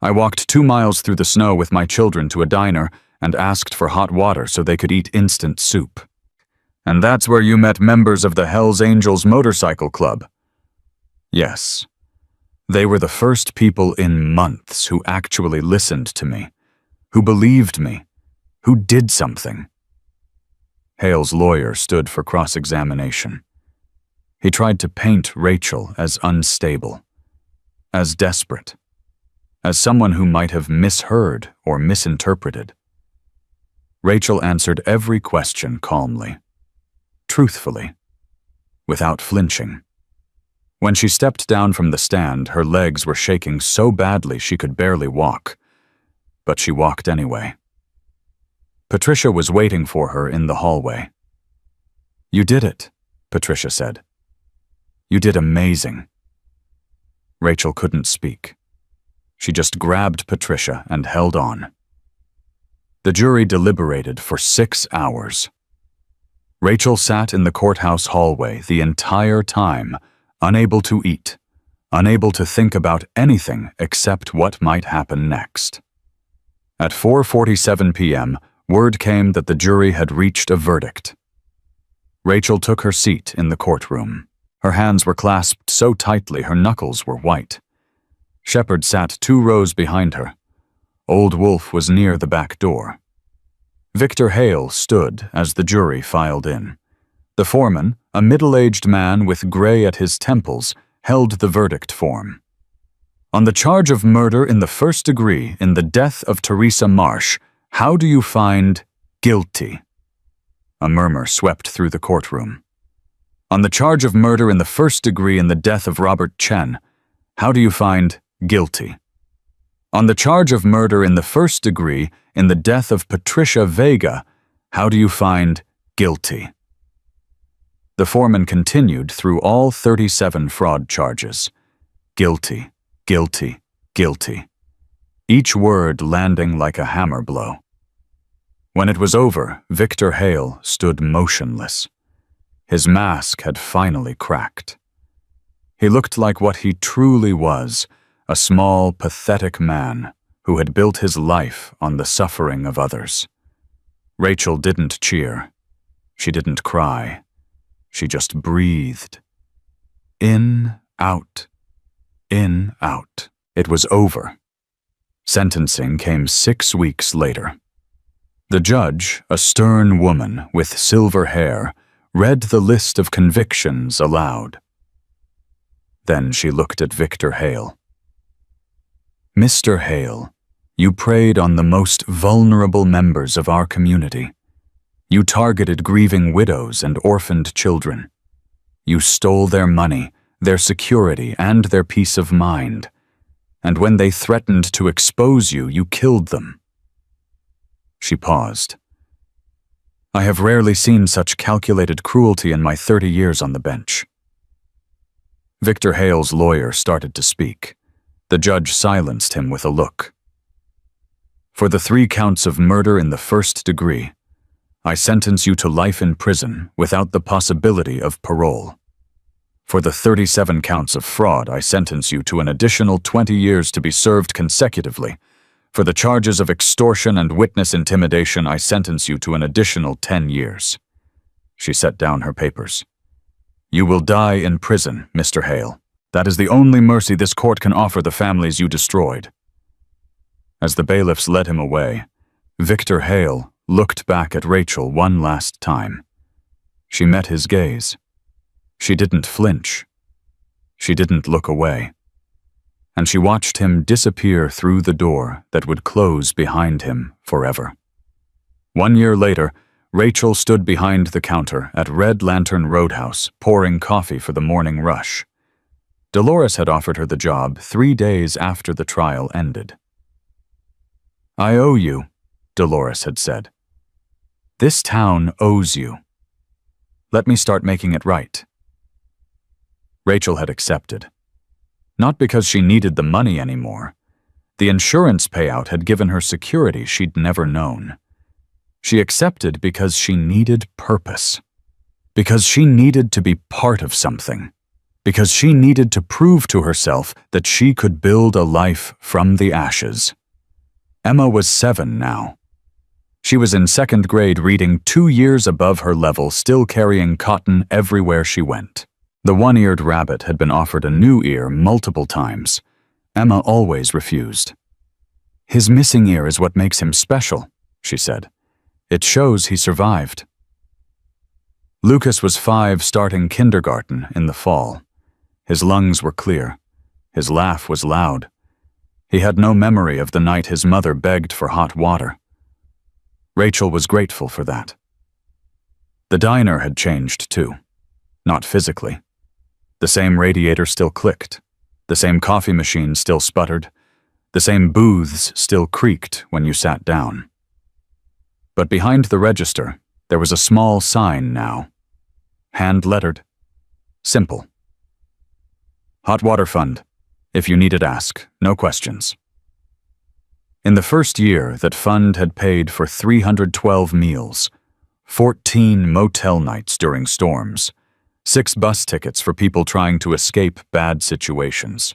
I walked 2 miles through the snow with my children to a diner and asked for hot water so they could eat instant soup. And that's where you met members of the Hells Angels motorcycle club. Yes. They were the first people in months who actually listened to me, who believed me, who did something. Hale's lawyer stood for cross-examination. He tried to paint Rachel as unstable, as desperate, as someone who might have misheard or misinterpreted. Rachel answered every question calmly, truthfully, without flinching. When she stepped down from the stand, her legs were shaking so badly she could barely walk, but she walked anyway. Patricia was waiting for her in the hallway. You did it, Patricia said. You did amazing. Rachel couldn't speak. She just grabbed Patricia and held on. The jury deliberated for 6 hours. Rachel sat in the courthouse hallway the entire time, unable to eat, unable to think about anything except what might happen next. At 4:47 p.m., word came that the jury had reached a verdict. Rachel took her seat in the courtroom. Her hands were clasped so tightly her knuckles were white. Shepard sat 2 rows behind her. Old Wolf was near the back door. Victor Hale stood as the jury filed in. The foreman, a middle-aged man with gray at his temples, held the verdict form. On the charge of murder in the first degree in the death of Teresa Marsh, how do you find guilty? A murmur swept through the courtroom. On the charge of murder in the first degree in the death of Robert Chen, how do you find guilty? On the charge of murder in the first degree in the death of Patricia Vega, how do you find guilty? The foreman continued through all 37 fraud charges. Guilty, guilty, guilty. Each word landing like a hammer blow. When it was over, Victor Hale stood motionless. His mask had finally cracked. He looked like what he truly was, a small, pathetic man who had built his life on the suffering of others. Rachel didn't cheer. She didn't cry. She just breathed. In, out, in, out. It was over. Sentencing came 6 weeks later. The judge, a stern woman with silver hair, read the list of convictions aloud. Then she looked at Victor Hale. Mr. Hale, you preyed on the most vulnerable members of our community. You targeted grieving widows and orphaned children. You stole their money, their security, and their peace of mind. And when they threatened to expose you, you killed them. She paused. I have rarely seen such calculated cruelty in my 30 years on the bench. Victor Hale's lawyer started to speak. The judge silenced him with a look. For the 3 counts of murder in the first degree, I sentence you to life in prison without the possibility of parole. For the 37 counts of fraud, I sentence you to an additional 20 years to be served consecutively. For the charges of extortion and witness intimidation, I sentence you to an additional 10 years. She set down her papers. You will die in prison, Mr. Hale. That is the only mercy this court can offer the families you destroyed. As the bailiffs led him away, Victor Hale looked back at Rachel one last time. She met his gaze. She didn't flinch. She didn't look away. And she watched him disappear through the door that would close behind him forever. 1 year later, Rachel stood behind the counter at Red Lantern Roadhouse, pouring coffee for the morning rush. Dolores had offered her the job 3 days after the trial ended. I owe you, Dolores had said. "This town owes you. Let me start making it right." Rachel had accepted. Not because she needed the money anymore. The insurance payout had given her security she'd never known. She accepted because she needed purpose. Because she needed to be part of something. Because she needed to prove to herself that she could build a life from the ashes. Emma was 7 now. She was in 2nd grade reading 2 years above her level, still carrying cotton everywhere she went. The one-eared rabbit had been offered a new ear multiple times. Emma always refused. "His missing ear is what makes him special," she said. "It shows he survived." Lucas was 5, starting kindergarten in the fall. His lungs were clear. His laugh was loud. He had no memory of the night his mother begged for hot water. Rachel was grateful for that. The diner had changed too. Not physically. The same radiator still clicked. The same coffee machine still sputtered. The same booths still creaked when you sat down. But behind the register, there was a small sign now. Hand-lettered. Simple. "Hot water fund. If you need it, ask. No questions." In the first year, that fund had paid for 312 meals, 14 motel nights during storms, 6 bus tickets for people trying to escape bad situations,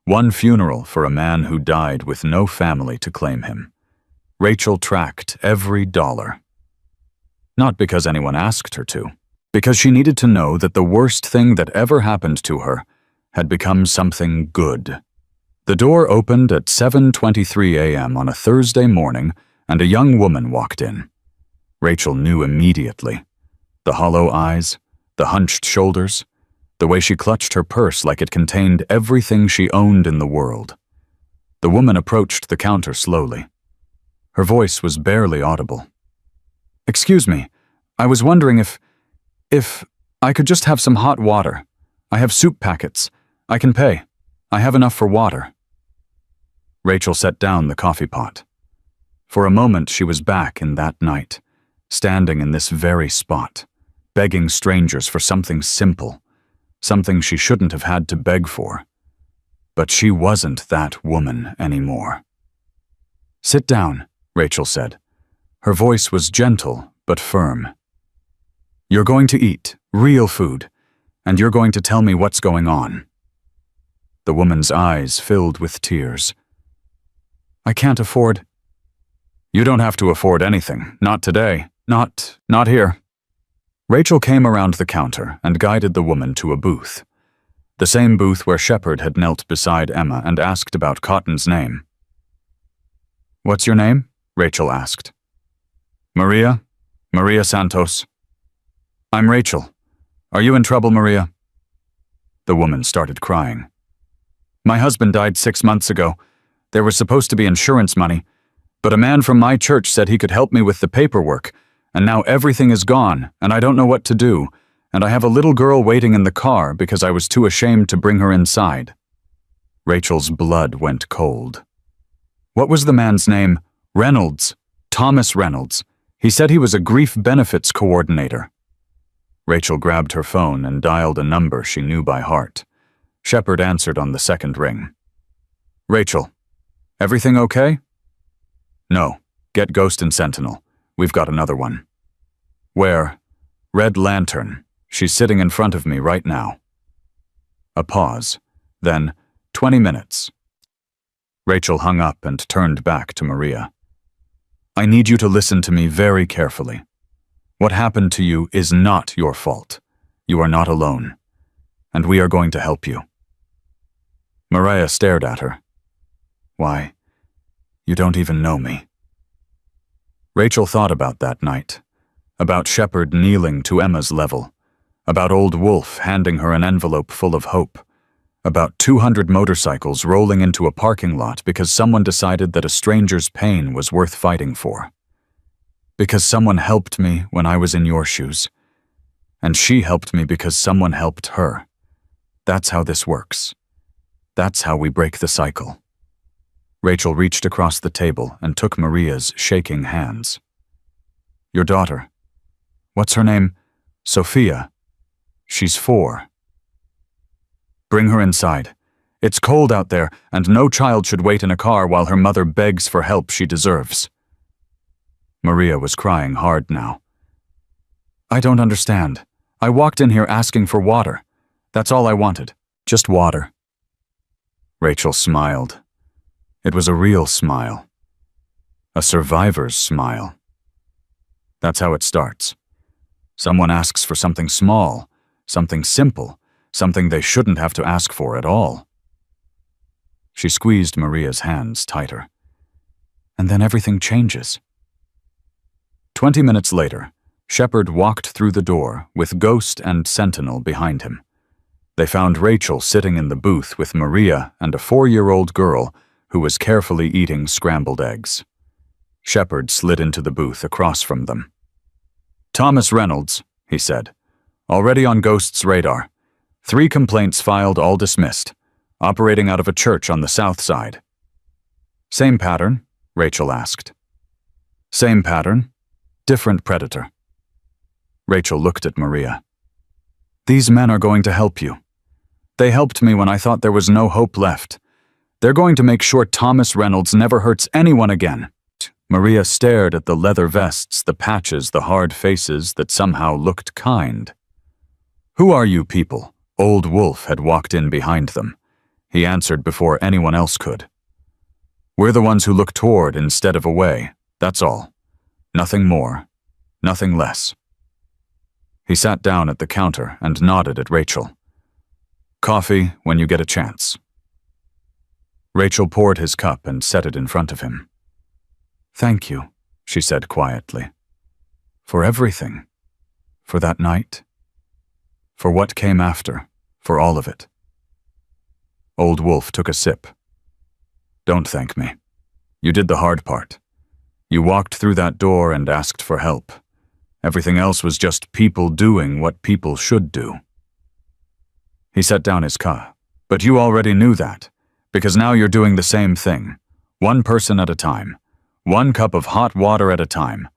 1 funeral for a man who died with no family to claim him. Rachel tracked every dollar. Not because anyone asked her to, because she needed to know that the worst thing that ever happened to her had become something good. The door opened at 7:23 a.m. on a Thursday morning, and a young woman walked in. Rachel knew immediately. The hollow eyes, the hunched shoulders, the way she clutched her purse like it contained everything she owned in the world. The woman approached the counter slowly. Her voice was barely audible. "Excuse me, I was wondering if I could just have some hot water. I have soup packets. I can pay. I have enough for water." Rachel set down the coffee pot. For a moment she was back in that night, standing in this very spot, begging strangers for something simple, something she shouldn't have had to beg for. But she wasn't that woman anymore. "Sit down," Rachel said. Her voice was gentle but firm. "You're going to eat, real food, and you're going to tell me what's going on." The woman's eyes filled with tears. "I can't afford—" "You don't have to afford anything. Not today. Not here." Rachel came around the counter and guided the woman to a booth. The same booth where Shepard had knelt beside Emma and asked about Cotton's name. "What's your name?" Rachel asked. "Maria Santos." "I'm Rachel. Are you in trouble, Maria?" The woman started crying. "My husband died 6 months ago. There was supposed to be insurance money, but a man from my church said he could help me with the paperwork, and now everything is gone, and I don't know what to do, and I have a little girl waiting in the car because I was too ashamed to bring her inside." Rachel's blood went cold. "What was the man's name?" "Reynolds. Thomas Reynolds. He said he was a grief benefits coordinator." Rachel grabbed her phone and dialed a number she knew by heart. Shepard answered on the second ring. "Rachel, everything okay?" "No. Get Ghost and Sentinel. We've got another one." "Where?" "Red Lantern. She's sitting in front of me right now." A pause. Then, 20 minutes. Rachel hung up and turned back to Maria. "I need you to listen to me very carefully. What happened to you is not your fault. You are not alone. And we are going to help you." Maria stared at her. "Why, you don't even know me." Rachel thought about that night, about Shepard kneeling to Emma's level, about old Wolf handing her an envelope full of hope, about 200 motorcycles rolling into a parking lot because someone decided that a stranger's pain was worth fighting for. Because someone helped me when I was in your shoes, and she helped me because someone helped her. That's how this works. That's how we break the cycle. Rachel reached across the table and took Maria's shaking hands. Your daughter. What's her name? Sophia. She's 4. Bring her inside. It's cold out there, and no child should wait in a car while her mother begs for help she deserves. Maria was crying hard now. I don't understand. I walked in here asking for water. That's all I wanted. Just water. Rachel smiled. It was a real smile. A survivor's smile. That's how it starts. Someone asks for something small, something simple, something they shouldn't have to ask for at all. She squeezed Maria's hands tighter. And then everything changes. 20 minutes later, Shepard walked through the door with Ghost and Sentinel behind him. They found Rachel sitting in the booth with Maria and a 4-year-old girl who was carefully eating scrambled eggs. Shepard slid into the booth across from them. Thomas Reynolds, he said, already on Ghost's radar. 3 complaints filed, all dismissed. Operating out of a church on the south side. Same pattern? Rachel asked. Same pattern. Different predator. Rachel looked at Maria. These men are going to help you. They helped me when I thought there was no hope left. They're going to make sure Thomas Reynolds never hurts anyone again. Maria stared at the leather vests, the patches, the hard faces that somehow looked kind. Who are you people? Old Wolf had walked in behind them. He answered before anyone else could. We're the ones who look toward instead of away, that's all. Nothing more, nothing less. He sat down at the counter and nodded at Rachel. Coffee when you get a chance. Rachel poured his cup and set it in front of him. Thank you, she said quietly. For everything. For that night. For what came after. For all of it. Old Wolf took a sip. Don't thank me. You did the hard part. You walked through that door and asked for help. Everything else was just people doing what people should do. He set down his cup. But you already knew that, because now you're doing the same thing. One person at a time. One cup of hot water at a time.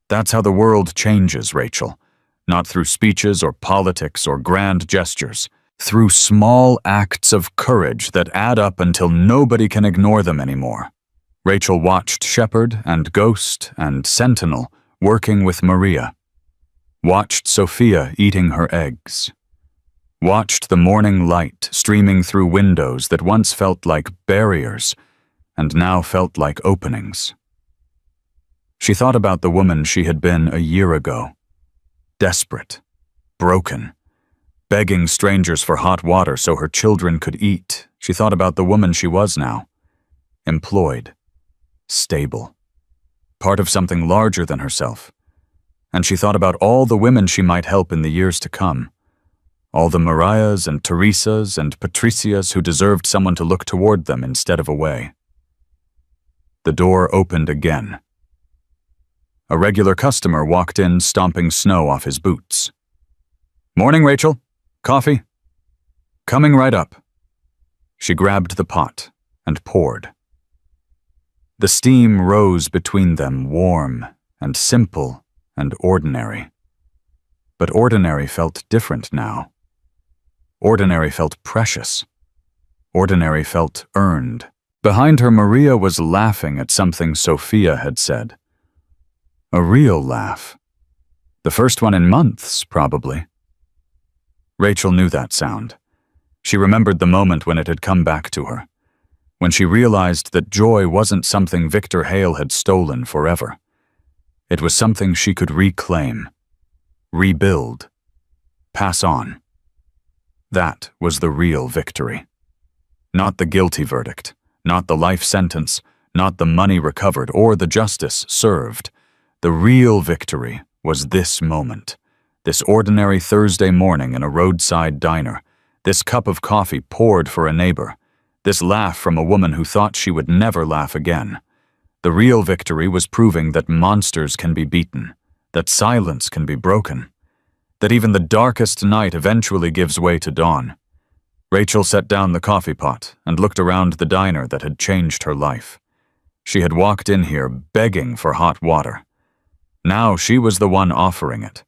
That's how the world changes, Rachel. Not through speeches or politics or grand gestures. Through small acts of courage that add up until nobody can ignore them anymore. Rachel watched Shepard and Ghost and Sentinel working with Maria. Watched Sophia eating her eggs. Watched the morning light streaming through windows that once felt like barriers and now felt like openings. She thought about the woman she had been a year ago. Desperate. Broken. Begging strangers for hot water so her children could eat. She thought about the woman she was now. Employed. Stable. Part of something larger than herself. And she thought about all the women she might help in the years to come. All the Marias and Teresas and Patricias who deserved someone to look toward them instead of away. The door opened again. A regular customer walked in, stomping snow off his boots. Morning, Rachel. Coffee? Coming right up. She grabbed the pot and poured. The steam rose between them, warm and simple and ordinary. But ordinary felt different now. Ordinary felt precious. Ordinary felt earned. Behind her, Maria was laughing at something Sophia had said. A real laugh. The first one in months, probably. Rachel knew that sound. She remembered the moment when it had come back to her, when she realized that joy wasn't something Victor Hale had stolen forever. It was something she could reclaim, rebuild, pass on. That was the real victory. Not the guilty verdict, not the life sentence, not the money recovered or the justice served. The real victory was this moment. This ordinary Thursday morning in a roadside diner, this cup of coffee poured for a neighbor, this laugh from a woman who thought she would never laugh again. The real victory was proving that monsters can be beaten, that silence can be broken, that even the darkest night eventually gives way to dawn. Rachel set down the coffee pot and looked around the diner that had changed her life. She had walked in here begging for hot water. Now she was the one offering it,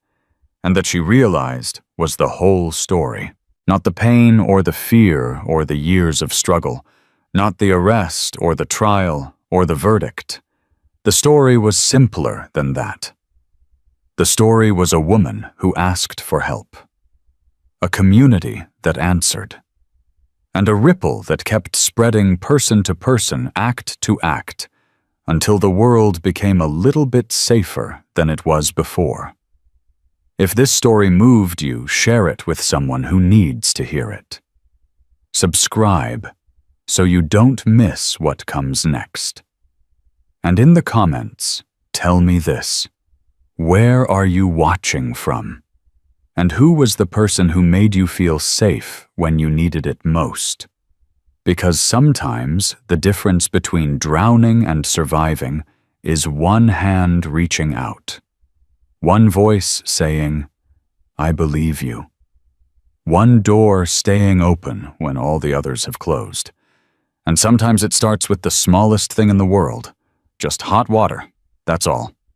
and that she realized was the whole story. Not the pain or the fear or the years of struggle, not the arrest or the trial or the verdict. The story was simpler than that. The story was a woman who asked for help, a community that answered, and a ripple that kept spreading person to person, act to act, until the world became a little bit safer than it was before. If this story moved you, share it with someone who needs to hear it. Subscribe so you don't miss what comes next. And in the comments, tell me this: where are you watching from? And who was the person who made you feel safe when you needed it most? Because sometimes the difference between drowning and surviving is one hand reaching out, one voice saying, "I believe you," one door staying open when all the others have closed. And sometimes it starts with the smallest thing in the world, just hot water, that's all.